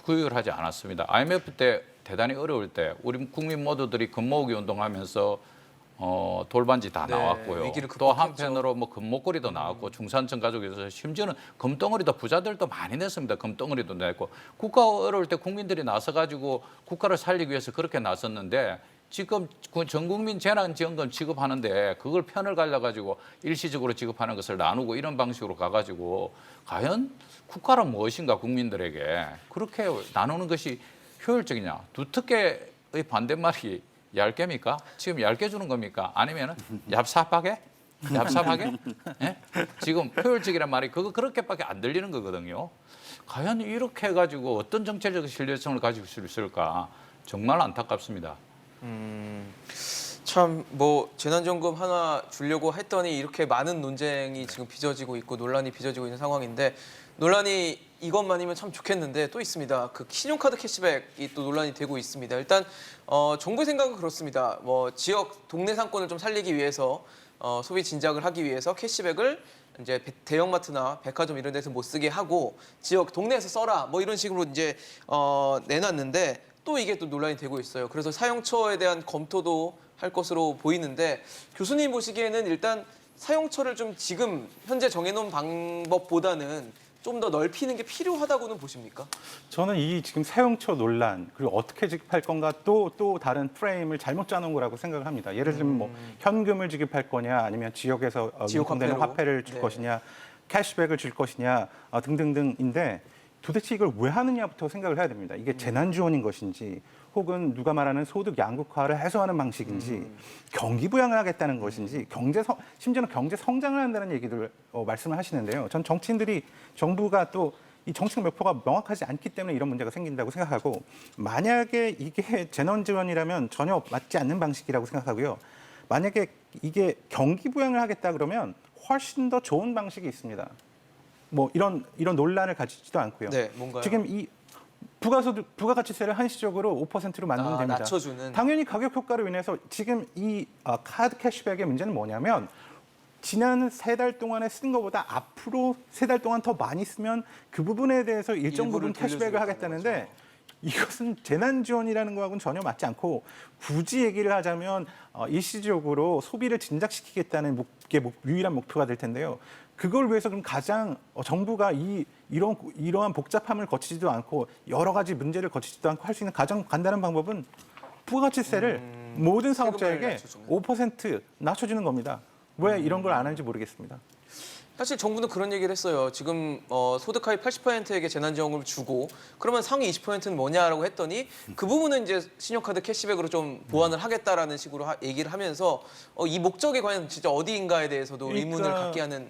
교육을 하지 않았습니다. IMF 때 대단히 어려울 때 우리 국민 모두들이 금모으기 운동하면서 돌반지 다 네, 나왔고요. 위기를 또 극복했죠. 한편으로 뭐 금목걸이도 나왔고 중산층 가족에서 심지어는 금덩어리도 부자들도 많이 냈습니다. 금덩어리도 냈고 국가 어려울 때 국민들이 나서 가지고 국가를 살리기 위해서 그렇게 나섰는데 지금 전 국민 재난지원금 지급하는데 그걸 편을 갈려 가지고 일시적으로 지급하는 것을 나누고 이런 방식으로 가가지고 과연 국가란 무엇인가 국민들에게 그렇게 나누는 것이 효율적이냐? 두텁게의 반대말이 얇게입니까? 지금 얇게 주는 겁니까? 아니면 얍삽하게? 얍삽하게? 예? 지금 효율적이란 말이 그렇게밖에 안 들리는 거거든요. 과연 이렇게 해가지고 어떤 정책적 신뢰성을 가지고 있을까? 정말 안타깝습니다. 참 뭐 재난지원금 하나 주려고 했더니 이렇게 많은 논쟁이 지금 빚어지고 있고 논란이 빚어지고 있는 상황인데 논란이 이것만이면 참 좋겠는데 또 있습니다. 그 신용카드 캐시백이 또 논란이 되고 있습니다. 일단 정부의 생각은 그렇습니다. 뭐 지역 동네 상권을 좀 살리기 위해서 소비 진작을 하기 위해서 캐시백을 이제 대형마트나 백화점 이런 데서 못 쓰게 하고 지역 동네에서 써라 뭐 이런 식으로 이제 내놨는데 또 이게 또 논란이 되고 있어요. 그래서 사용처에 대한 검토도 할 것으로 보이는데 교수님 보시기에는 일단 사용처를 좀 지금 현재 정해놓은 방법보다는 좀 더 넓히는 게 필요하다고는 보십니까? 저는 이 지금 사용처 논란 그리고 어떻게 지급할 건가 또 다른 프레임을 잘못 짜놓은 거라고 생각을 합니다. 예를 들면 뭐 현금을 지급할 거냐 아니면 지역에서 지역 유통되는 화폐로. 화폐를 줄 네. 것이냐 캐시백을 줄 것이냐 등등등인데 도대체 이걸 왜 하느냐부터 생각을 해야 됩니다. 이게 재난 지원인 것인지 혹은 누가 말하는 소득 양극화를 해소하는 방식인지 경기 부양을 하겠다는 것인지 심지어는 경제 성장을 한다는 얘기들 말씀을 하시는데요. 전 정치인들이 정부가 또 이 정책 목표가 명확하지 않기 때문에 이런 문제가 생긴다고 생각하고 만약에 이게 재난 지원이라면 전혀 맞지 않는 방식이라고 생각하고요. 만약에 이게 경기 부양을 하겠다 그러면 훨씬 더 좋은 방식이 있습니다. 뭐 이런 논란을 가지지도 않고요. 네, 뭔가요? 지금 이 부가가치세를 한시적으로 5%로 만들면 됩니다. 낮춰주는. 당연히 가격 효과로 인해서 지금 이 카드 캐시백의 문제는 뭐냐면 지난 3달 동안에 쓴 것보다 앞으로 3달 동안 더 많이 쓰면 그 부분에 대해서 일정 일부를 부분 캐시백을 돌려주겠다는 하겠다는데 거죠. 이것은 재난 지원이라는 거하고는 전혀 맞지 않고 굳이 얘기를 하자면 일시적으로 소비를 진작시키겠다는 게 유일한 목표가 될 텐데요. 그걸 위해서 그럼 가장 정부가 이러한 복잡함을 거치지도 않고 여러 가지 문제를 거치지도 않고 할 수 있는 가장 간단한 방법은 부가가치세를 모든 사업자에게 낮춰주는. 5% 낮춰주는 겁니다. 왜 이런 걸 안 하는지 모르겠습니다. 사실 정부는 그런 얘기를 했어요. 지금 소득 하위 80%에게 재난지원금을 주고 그러면 상위 20%는 뭐냐라고 했더니 그 부분은 이제 신용카드 캐시백으로 좀 보완을 하겠다라는 식으로 얘기를 하면서 이 목적이 과연 진짜 어디인가에 대해서도 의문을 그러니까 갖게 하는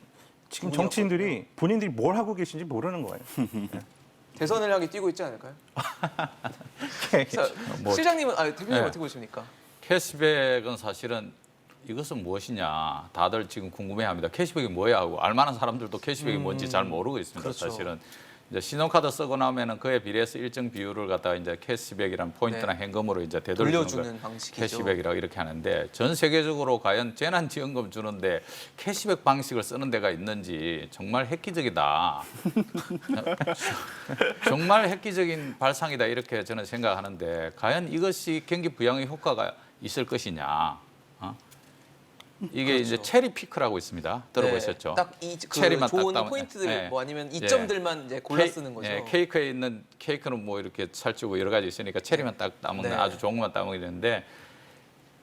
지금 부분이었거든요. 정치인들이 본인들이 뭘 하고 계신지 모르는 거예요. 대선을 향해 뛰고 있지 않을까요? 자, 뭐- 실장님은 대표님 네. 어떻게 보십니까? 캐시백은 사실은 이것은 무엇이냐 다들 지금 궁금해합니다. 캐시백이 뭐야 하고 알만한 사람들도 캐시백이 뭔지 잘 모르고 있습니다. 그렇죠. 사실은 이제 신용카드 쓰고 나면은 그에 비례해서 일정 비율을 갖다가 이제 캐시백이란 포인트나 네. 현금으로 이제 되돌려주는 돌려주는 걸 방식이죠. 캐시백이라고 이렇게 하는데 전 세계적으로 과연 재난지원금 주는데 캐시백 방식을 쓰는 데가 있는지 정말 획기적이다. 정말 획기적인 발상이다 이렇게 저는 생각하는데 과연 이것이 경기 부양의 효과가 있을 것이냐. 이게 이제 그렇죠. 체리 피크라고 있습니다. 들어보셨죠? 네, 딱이 체리만 딱 좋은 따면- 포인트들 네. 뭐 아니면 예. 이점들만 이제 골라 쓰는 거죠. 케이크에 있는 케이크는 뭐 이렇게 살찌고 여러 가지 있으니까 체리만 딱 따먹는 네. 아주 좋은 것만 따먹게 되는데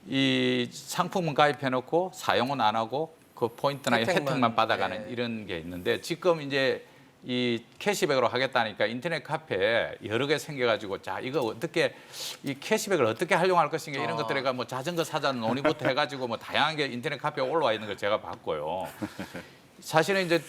이 상품은 가입해놓고 사용은 안 하고 그 포인트나 혜택만, 혜택만 받아가는 네. 이런 게 있는데 지금 이제 이 캐시백으로 하겠다니까 인터넷 카페에 여러 개 생겨가지고 자 이거 어떻게 이 캐시백을 어떻게 활용할 것인가 이런 것들에가 뭐 자전거 사자는 논의부터 해가지고 뭐 다양한 게 인터넷 카페에 올라와 있는 걸 제가 봤고요. 사실은 이제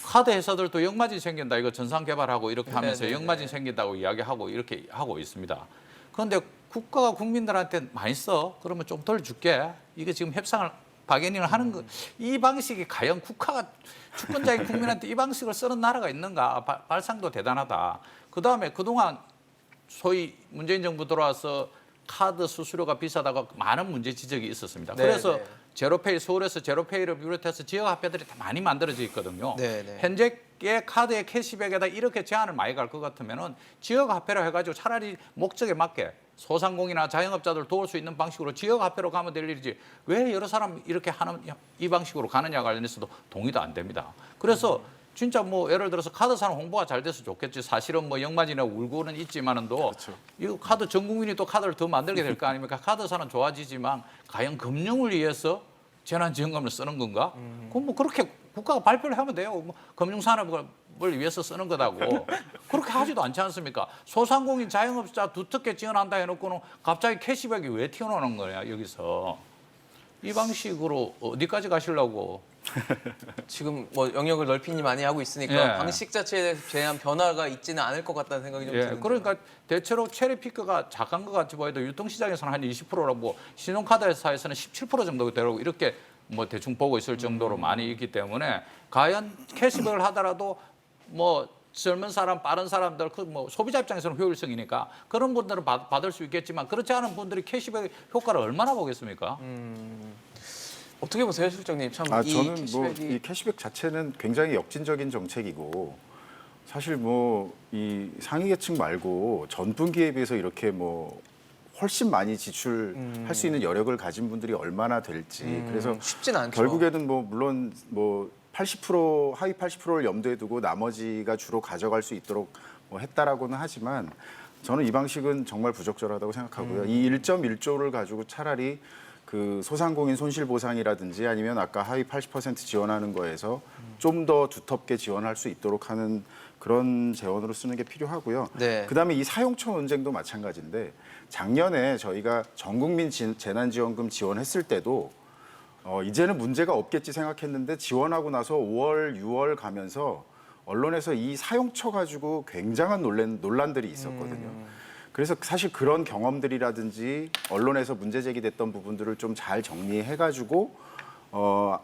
카드 회사들도 역마진 생긴다 이거 전산 개발하고 이렇게 하면서 네네네. 역마진 생긴다고 이야기하고 이렇게 하고 있습니다. 그런데 국가가 국민들한테 많이 써 그러면 좀 덜 줄게 이거 지금 협상을 박연희를 하는 거 이 방식이 과연 국가가 주권자인 국민한테 이 방식을 쓰는 나라가 있는가 발상도 대단하다. 그다음에 그동안 소위 문재인 정부 들어와서 카드 수수료가 비싸다고 많은 문제 지적이 있었습니다. 네, 그래서 네. 제로페이 서울에서 제로페이를 비롯해서 지역 화폐들이 다 많이 만들어져 있거든요. 네, 네. 현재의 카드의 캐시백에다 이렇게 제한을 많이 갈 것 같으면은 지역 화폐로 해가지고 차라리 목적에 맞게 소상공인이나 자영업자들 도울 수 있는 방식으로 지역 화폐로 가면 될 일이지 왜 여러 사람 이렇게 하는 이 방식으로 가느냐 관련해서도 동의도 안 됩니다. 그래서 진짜 뭐 예를 들어서 카드사는 홍보가 잘 돼서 좋겠지. 사실은 뭐 영만이나 울고는 있지만은도 이거 카드 전 국민이 또 카드를 더 만들게 될 거 아닙니까? 카드사는 좋아지지만 과연 금융을 위해서 재난지원금을 쓰는 건가? 그럼 뭐 그렇게 국가가 발표를 하면 돼요. 뭐 금융산업을 위해서 쓰는 거다고. 그렇게 하지도 않지 않습니까? 소상공인 자영업자 두텁게 지원한다 해놓고는 갑자기 캐시백이 왜 튀어나오는 거야 여기서. 이 방식으로 어디까지 가시려고. 지금 뭐 영역을 넓히니 많이 하고 있으니까 예. 방식 자체에 대한 변화가 있지는 않을 것 같다는 생각이 좀 예, 드는데요. 그러니까 대체로 체리 피크가 작은 것 같이 보여도 유통시장에서는 한 20%라고 신용카드 회사에서는 17% 정도 되라고 이렇게 뭐 대충 보고 있을 정도로 많이 있기 때문에 과연 캐시백을 하더라도 뭐 젊은 사람, 빠른 사람들, 그 뭐 소비자 입장에서는 효율성이니까 그런 분들은 받을 수 있겠지만 그렇지 않은 분들이 캐시백 효과를 얼마나 보겠습니까? 어떻게 보세요, 실장님? 참 이 저는 캐시백이 뭐 이 캐시백 자체는 굉장히 역진적인 정책이고 사실 뭐 이 상위 계층 말고 전분기에 비해서 이렇게 뭐 훨씬 많이 지출할 수 있는 여력을 가진 분들이 얼마나 될지 그래서 쉽진 않죠. 결국에는 뭐 물론 뭐 80% 하위 80%를 염두에 두고 나머지가 주로 가져갈 수 있도록 뭐 했다라고는 하지만 저는 이 방식은 정말 부적절하다고 생각하고요. 이 1.1조를 가지고 차라리 그 소상공인 손실보상이라든지 아니면 아까 하위 80% 지원하는 거에서 좀 더 두텁게 지원할 수 있도록 하는 그런 재원으로 쓰는 게 필요하고요. 네. 그다음에 이 사용처 논쟁도 마찬가지인데 작년에 저희가 전국민 재난지원금 지원했을 때도 이제는 문제가 없겠지 생각했는데 지원하고 나서 5월, 6월 가면서 언론에서 이 사용처 가지고 굉장한 논란들이 있었거든요. 그래서 사실 그런 경험들이라든지 언론에서 문제 제기됐던 부분들을 좀 잘 정리해가지고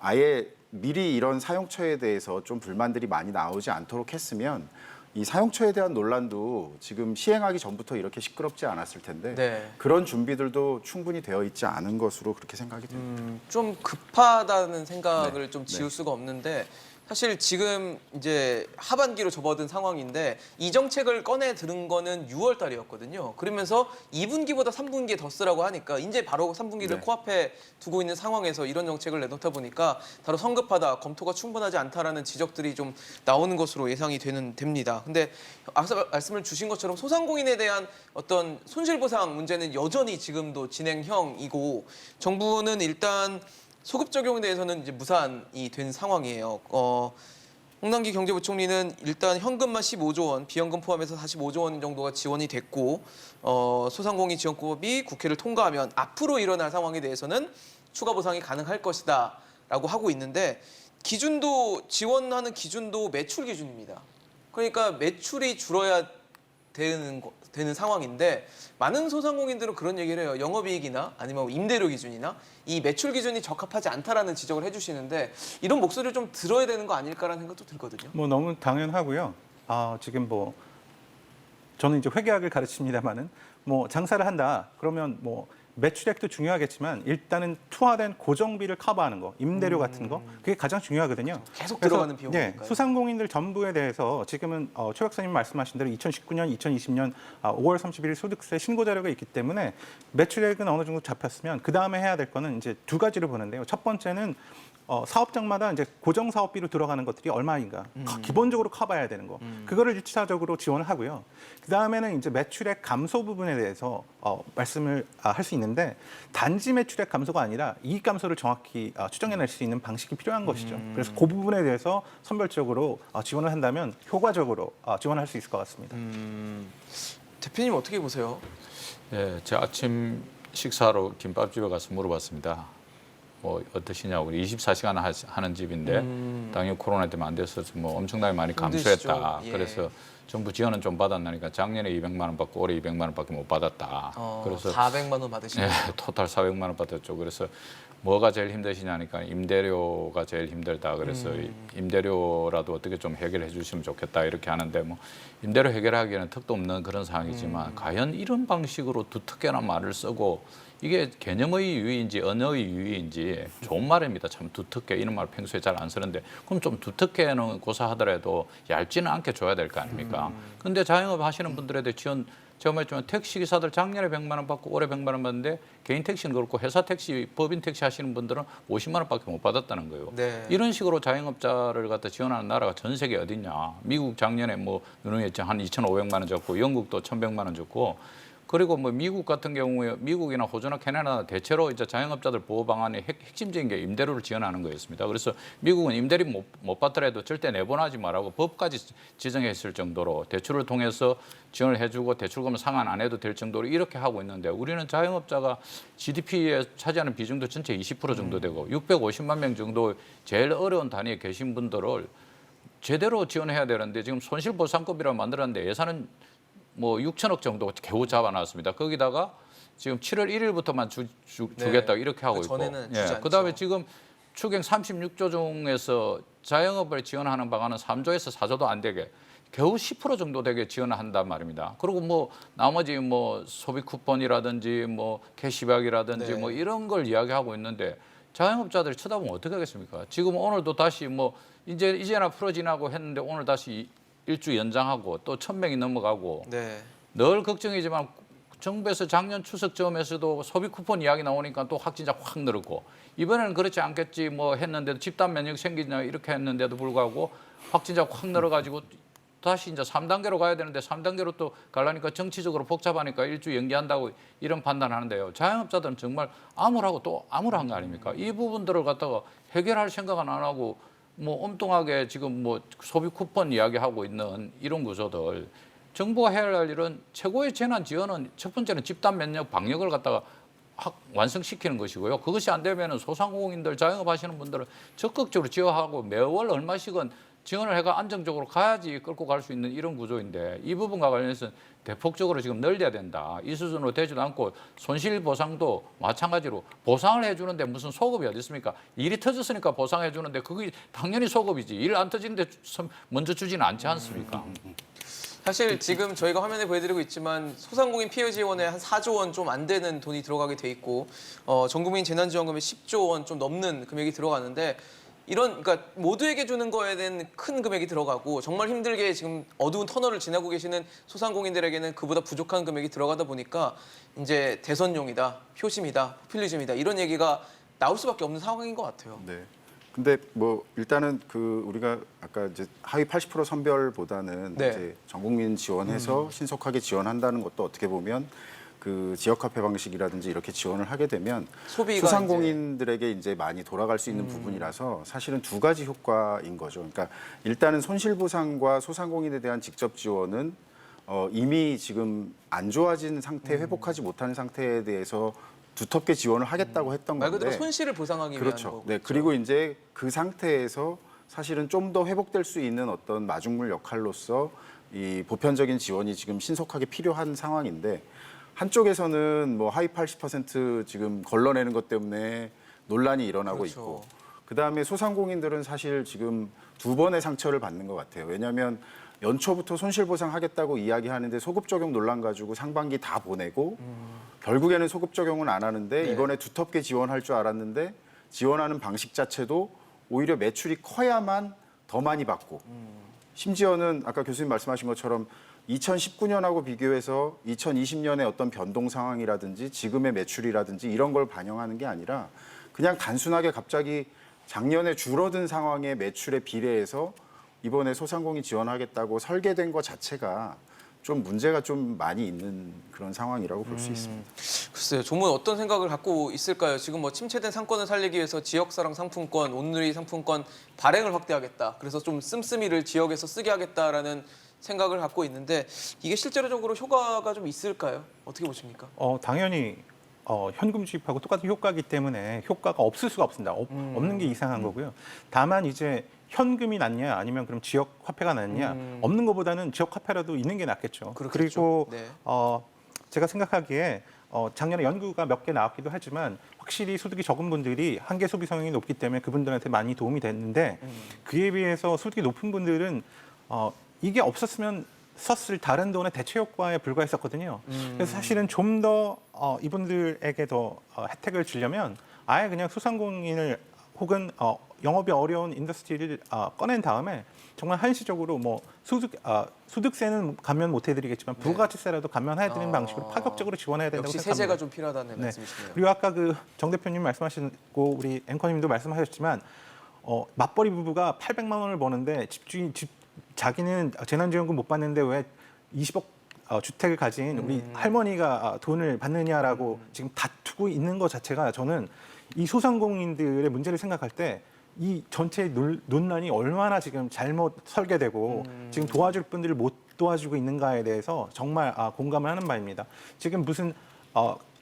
아예 미리 이런 사용처에 대해서 좀 불만들이 많이 나오지 않도록 했으면 이 사용처에 대한 논란도 지금 시행하기 전부터 이렇게 시끄럽지 않았을 텐데 네. 그런 준비들도 충분히 되어 있지 않은 것으로 그렇게 생각이 됩니다. 좀 급하다는 생각을 네. 좀 지울 네. 수가 없는데 사실 지금 이제 하반기로 접어든 상황인데 이 정책을 꺼내 들은 거는 6월 달이었거든요. 그러면서 2분기보다 3분기에 더 쓰라고 하니까 이제 바로 3분기를 네. 코앞에 두고 있는 상황에서 이런 정책을 내놓다 보니까 바로 성급하다, 검토가 충분하지 않다라는 지적들이 좀 나오는 것으로 예상이 됩니다. 근데 앞서 말씀을 주신 것처럼 소상공인에 대한 어떤 손실보상 문제는 여전히 지금도 진행형이고 정부는 일단 소급 적용에 대해서는 이제 무산이 된 상황이에요. 홍남기 경제부총리는 일단 현금만 15조 원, 비현금 포함해서 45조 원 정도가 지원이 됐고 소상공인 지원법이 국회를 통과하면 앞으로 일어날 상황에 대해서는 추가 보상이 가능할 것이다라고 하고 있는데 기준도 지원하는 기준도 매출 기준입니다. 그러니까 매출이 줄어야 되는 상황인데 많은 소상공인들은 그런 얘기를 해요. 영업이익이나 아니면 임대료 기준이나 이 매출 기준이 적합하지 않다라는 지적을 해주시는데 이런 목소리를 좀 들어야 되는 거 아닐까라는 생각도 들거든요. 뭐 너무 당연하고요. 지금 뭐 저는 이제 회계학을 가르칩니다만은 뭐 장사를 한다 그러면 뭐 매출액도 중요하겠지만 일단은 투하된 고정비를 커버하는 거, 임대료 같은 거 그게 가장 중요하거든요. 계속 그래서, 들어가는 비용이니까요. 소상공인들 전부에 대해서 지금은 최 박사님 말씀하신 대로 2019년, 2020년 5월 31일 소득세 신고 자료가 있기 때문에 매출액은 어느 정도 잡혔으면 그 다음에 해야 될 거는 이제 두 가지를 보는데요. 첫 번째는 사업장마다 이제 고정 사업비로 들어가는 것들이 얼마인가 기본적으로 커버해야 되는 거 그거를 1차적으로 지원을 하고요. 그 다음에는 이제 매출액 감소 부분에 대해서 말씀을 할 수 있는데 단지 매출액 감소가 아니라 이익 감소를 정확히 추정해낼 수 있는 방식이 필요한 것이죠. 그래서 그 부분에 대해서 선별적으로 지원을 한다면 효과적으로 지원할 수 있을 것 같습니다. 대표님 어떻게 보세요? 예, 제 아침 식사로 김밥집에 가서 물어봤습니다. 뭐 어떠시냐고. 우리 24시간 하는 집인데 당연히 코로나 때문에 안 돼서 뭐 엄청나게 많이 감소했다. 힘드시죠? 예. 그래서 정부 지원은 좀 받았나니까 작년에 200만 원 받고 올해 200만 원밖에 못 받았다. 그래서 400만 원 받으시는 예, 토탈 400만 원 받았죠. 그래서 뭐가 제일 힘드시냐니까 임대료가 제일 힘들다. 그래서 임대료라도 어떻게 좀 해결해 주시면 좋겠다 이렇게 하는데 뭐 임대료 해결하기에는 턱도 없는 그런 상황이지만 과연 이런 방식으로 두텁게나 말을 쓰고 이게 개념의 유의인지 언어의 유의인지 좋은 말입니다. 참 두텁게 이런 말 평소에 잘 안 쓰는데 그럼 좀 두텁게는 고사하더라도 얇지는 않게 줘야 될 거 아닙니까? 근데 자영업 하시는 분들에 대해 지원 제가 말했지만 택시 기사들 작년에 100만 원 받고 올해 100만 원 받는데 개인 택시는 그렇고 회사 택시, 법인 택시 하시는 분들은 50만 원밖에 못 받았다는 거예요. 네. 이런 식으로 자영업자를 갖다 지원하는 나라가 전 세계 어딨냐? 미국 작년에 뭐 누누이했죠. 한 2,500만 원 줬고 영국도 1,100만 원 줬고 그리고 뭐 미국 같은 경우에 미국이나 호주나 캐나다 대체로 이제 자영업자들 보호 방안의 핵심적인 게 임대료를 지원하는 거였습니다. 그래서 미국은 임대료 못 받더라도 절대 내보내지 말라고 법까지 지정했을 정도로 대출을 통해서 지원을 해주고 대출금을 상환 안 해도 될 정도로 이렇게 하고 있는데 우리는 자영업자가 GDP에 차지하는 비중도 전체 20% 정도 되고 650만 명 정도 제일 어려운 단위에 계신 분들을 제대로 지원해야 되는데 지금 손실보상급이라고 만들었는데 예산은 뭐 6천억 정도 겨우 잡아놨습니다. 거기다가 지금 7월 1일부터만 주겠다 이렇게 하고 있고. 전에는 주지 않죠. 그다음에 지금 추경 36조 중에서 자영업을 지원하는 방안은 3조에서 4조도 안 되게 겨우 10% 정도 되게 지원을 한단 말입니다. 그리고 뭐 나머지 뭐 소비 쿠폰이라든지 뭐 캐시백이라든지 네. 뭐 이런 걸 이야기하고 있는데 자영업자들이 쳐다보면 어떻게 하겠습니까? 지금 오늘도 다시 뭐 이제나 풀어지나고 했는데 오늘 다시 일주 연장하고 또 1,000명이 넘어가고 네. 늘 걱정이지만 정부에서 작년 추석 즈음에서도 소비 쿠폰 이야기 나오니까 또 확진자 확 늘었고 이번에는 그렇지 않겠지 뭐 했는데도 집단 면역 생기냐 이렇게 했는데도 불구하고 확진자 확 늘어가지고 다시 이제 3단계로 가야 되는데 3단계로 또 가려니까 정치적으로 복잡하니까 일주 연기한다고 이런 판단하는데요. 자영업자들은 정말 암울하고 또 암울한 거 아닙니까? 이 부분들을 갖다가 해결할 생각은 안 하고 뭐 엉뚱하게 지금 뭐 소비 쿠폰 이야기하고 있는 이런 구조들 정부가 해야 할 일은 최고의 재난 지원은 첫 번째는 집단 면역 방역을 갖다가 완성시키는 것이고요. 그것이 안 되면은 소상공인들 자영업하시는 분들은 적극적으로 지원하고 매월 얼마씩은 지원을 해가 안정적으로 가야지 끌고 갈 수 있는 이런 구조인데 이 부분과 관련해서 대폭적으로 지금 늘려야 된다. 이 수준으로 되지도 않고 손실 보상도 마찬가지로 보상을 해주는데 무슨 소급이 어디 있습니까? 일이 터졌으니까 보상해 주는데 그게 당연히 소급이지. 일 안 터지는데 먼저 주지는 않지 않습니까? 사실 지금 저희가 화면에 보여드리고 있지만 소상공인 피해 지원에 한 4조 원 좀 안 되는 돈이 들어가게 돼 있고 전국민 재난지원금에 10조 원 좀 넘는 금액이 들어가는데 그러니까 모두에게 주는 거에 대한 큰 금액이 들어가고 정말 힘들게 지금 어두운 터널을 지나고 계시는 소상공인들에게는 그보다 부족한 금액이 들어가다 보니까 이제 대선용이다, 표심이다, 포퓰리즘이다 이런 얘기가 나올 수밖에 없는 상황인 것 같아요. 네. 근데 뭐 일단은 그 우리가 아까 이제 하위 80% 선별보다는 네. 이제 전 국민 지원해서 신속하게 지원한다는 것도 어떻게 보면 그 그 지역 화폐 방식이라든지 이렇게 지원을 하게 되면 소비가 소상공인들에게 이제 많이 돌아갈 수 있는 부분이라서 사실은 두 가지 효과인 거죠. 그러니까 일단은 손실보상과 소상공인에 대한 직접 지원은 이미 지금 안 좋아진 상태, 회복하지 못하는 상태에 대해서 두텁게 지원을 하겠다고 했던 말 건데. 그대로 손실을 보상하기 위한 그렇죠. 거고. 네, 그리고 이제 그 상태에서 사실은 좀 더 회복될 수 있는 어떤 마중물 역할로서 이 보편적인 지원이 지금 신속하게 필요한 상황인데 한쪽에서는 뭐 하위 80% 지금 걸러내는 것 때문에 논란이 일어나고 그렇죠. 있고 그다음에 소상공인들은 사실 지금 두 번의 상처를 받는 것 같아요. 왜냐하면 연초부터 손실보상하겠다고 이야기하는데 소급 적용 논란 가지고 상반기 다 보내고 결국에는 소급 적용은 안 하는데 네. 이번에 두텁게 지원할 줄 알았는데 지원하는 방식 자체도 오히려 매출이 커야만 더 많이 받고 심지어는 아까 교수님 말씀하신 것처럼 2019년하고 비교해서 2020년의 어떤 변동 상황이라든지 지금의 매출이라든지 이런 걸 반영하는 게 아니라 그냥 단순하게 갑자기 작년에 줄어든 상황의 매출에 비례해서 이번에 소상공인 지원하겠다고 설계된 것 자체가 좀 문제가 좀 많이 있는 그런 상황이라고 볼 수 있습니다. 글쎄요, 종무는 어떤 생각을 갖고 있을까요? 지금 뭐 침체된 상권을 살리기 위해서 지역사랑 상품권, 온누리 상품권 발행을 확대하겠다. 그래서 좀 씀씀이를 지역에서 쓰게 하겠다라는 생각을 갖고 있는데 이게 실제로적으로 효과가 좀 있을까요? 어떻게 보십니까? 당연히 현금 주입하고 똑같은 효과이기 때문에 효과가 없을 수가 없습니다. 없는 게 이상한 거고요. 다만 이제 현금이 낫냐 아니면 그럼 지역 화폐가 낫냐 없는 것보다는 지역 화폐라도 있는 게 낫겠죠. 그렇겠죠. 그리고 네. 제가 생각하기에 작년에 연구가 몇 개 나왔기도 하지만 확실히 소득이 적은 분들이 한계 소비 성향이 높기 때문에 그분들한테 많이 도움이 됐는데 그에 비해서 소득이 높은 분들은 이게 없었으면 썼을 다른 돈의 대체 효과에 불과했었거든요. 그래서 사실은 좀 더 이분들에게 더 혜택을 주려면 아예 그냥 소상공인을 혹은 영업이 어려운 인더스트리를 꺼낸 다음에 정말 한시적으로 뭐 소득세는 감면 못 해드리겠지만 부가가치세라도 감면해드리는 방식으로 파격적으로 지원해야 된다고 역시 생각합니다. 세제가 좀 필요하다는 네. 말씀이시네요. 그리고 아까 그 정 대표님 말씀하셨고 우리 앵커님도 말씀하셨지만 맞벌이 부부가 800만 원을 버는데 자기는 재난지원금 못 받는데 왜 20억 주택을 가진 우리 할머니가 돈을 받느냐라고 지금 다투고 있는 것 자체가 저는 이 소상공인들의 문제를 생각할 때 이 전체 논란이 얼마나 지금 잘못 설계되고 지금 도와줄 분들을 못 도와주고 있는가에 대해서 정말 공감을 하는 바입니다. 지금 무슨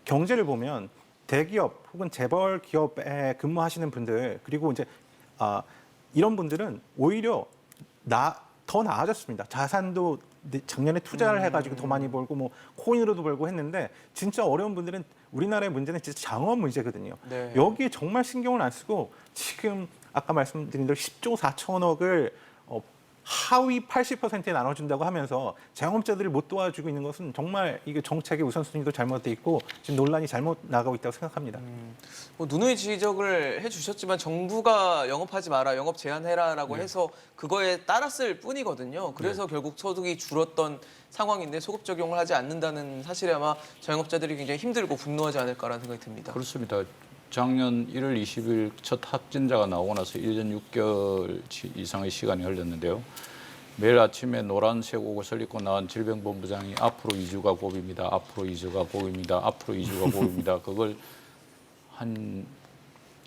경제를 보면 대기업 혹은 재벌 기업에 근무하시는 분들 그리고 이제 이런 분들은 오히려 더 나아졌습니다. 자산도 작년에 투자를 해가지고 더 많이 벌고 뭐 코인으로도 벌고 했는데 진짜 어려운 분들은 우리나라의 문제는 진짜 장원 문제거든요. 네. 여기에 정말 신경을 안 쓰고 지금 아까 말씀드린 대로 10조 4천억을 하위 80%에 나눠준다고 하면서 자영업자들을 못 도와주고 있는 것은 정말 이게 정책의 우선순위도 잘못돼 있고 지금 논란이 잘못 나가고 있다고 생각합니다. 뭐 누누이 지적을 해주셨지만 정부가 영업하지 마라, 영업 제한해라라고 해서 그거에 따랐을 뿐이거든요. 그래서 결국 소득이 줄었던 상황인데 소급 적용을 하지 않는다는 사실에 아마 자영업자들이 굉장히 힘들고 분노하지 않을까라는 생각이 듭니다. 그렇습니다. 작년 1월 20일 첫 확진자가 나오고 나서 1년 6개월 이상의 시간이 흘렀는데요. 매일 아침에 노란색 옷을 입고 나온 질병본부장이 앞으로 2주가 고비입니다. 앞으로 2주가 고비입니다. 앞으로 2주가 고비입니다. 그걸 한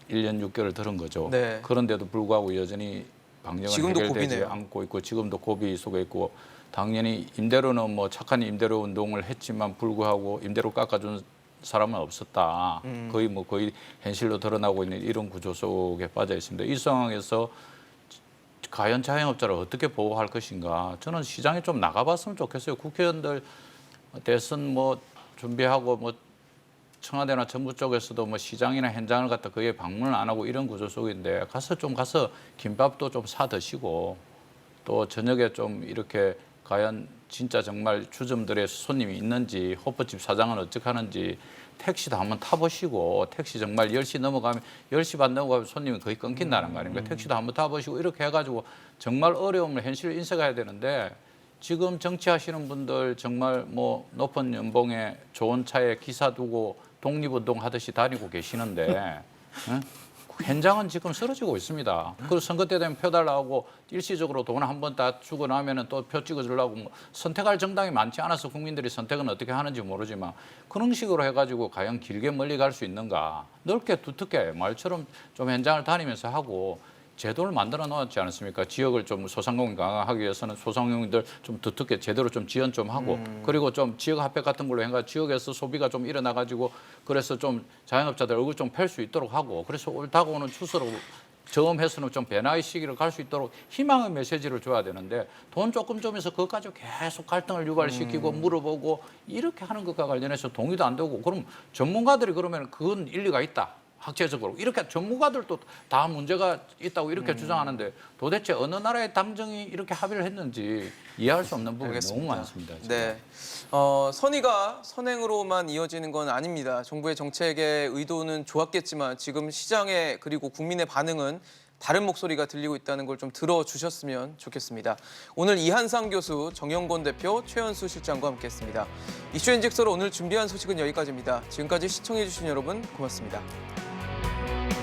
1년 6개월 들은 거죠. 네. 그런데도 불구하고 여전히 방역은 지금도 해결되지 고비네요. 않고 있고 지금도 고비 속에 있고 당연히 임대료는 뭐 착한 임대료 운동을 했지만 불구하고 임대료 깎아준 사람은 없었다. 거의 현실로 드러나고 있는 이런 구조 속에 빠져 있습니다. 이 상황에서 과연 자영업자를 어떻게 보호할 것인가? 저는 시장에 좀 나가봤으면 좋겠어요. 국회의원들 대선 뭐 준비하고 뭐 청와대나 정부 쪽에서도 뭐 시장이나 현장을 갖다 거기에 방문을 안 하고 이런 구조 속인데 가서 김밥도 좀 사 드시고 또 저녁에 좀 이렇게 과연 진짜 정말 주점들의 손님이 있는지 호프집 사장은 어떻게 하는지 택시도 한번 타보시고 택시 정말 10시 넘어가면 10시 반 넘어가면 손님이 거의 끊긴다는 거 아닙니까? 택시도 한번 타보시고 이렇게 해가지고 정말 어려움을 현실을 인식해야 되는데 지금 정치하시는 분들 정말 뭐 높은 연봉에 좋은 차에 기사 두고 독립운동 하듯이 다니고 계시는데 응? 현장은 지금 쓰러지고 있습니다. 그 선거 때 되면 표 달라고 일시적으로 돈 한 번 다 주고 나면은 또 표 찍어주려고 뭐 선택할 정당이 많지 않아서 국민들이 선택은 어떻게 하는지 모르지만 그런 식으로 해가지고 과연 길게 멀리 갈 수 있는가? 넓게 두텁게 말처럼 좀 현장을 다니면서 하고 제도를 만들어 놓았지 않습니까? 지역을 좀 소상공인 강화하기 위해서는 소상공인들 좀 두텁게 제대로 좀 지원 좀 하고 그리고 좀 지역 핫팩 같은 걸로 해가 지역에서 소비가 좀 일어나 가지고 그래서 좀 자영업자들 얼굴 좀 펼 수 있도록 하고 그래서 올 다가오는 추수로 저음해서는 좀 변화의 시기를 갈 수 있도록 희망의 메시지를 줘야 되는데 돈 조금 주면서 그것까지 계속 갈등을 유발시키고 물어보고 이렇게 하는 것과 관련해서 동의도 안 되고 그럼 전문가들이 그러면 그건 일리가 있다. 학제적으로 이렇게 전문가들도 다 문제가 있다고 이렇게 주장하는데 도대체 어느 나라의 당정이 이렇게 합의를 했는지 이해할 수 없는 부분이 알겠습니다. 너무 많습니다. 지금. 네. 선의가 선행으로만 이어지는 건 아닙니다. 정부의 정책의 의도는 좋았겠지만 지금 시장의 그리고 국민의 반응은 다른 목소리가 들리고 있다는 걸 좀 들어주셨으면 좋겠습니다. 오늘 이한상 교수, 정영권 대표, 최현수 실장과 함께했습니다. 이슈앤직서로 오늘 준비한 소식은 여기까지입니다. 지금까지 시청해주신 여러분 고맙습니다.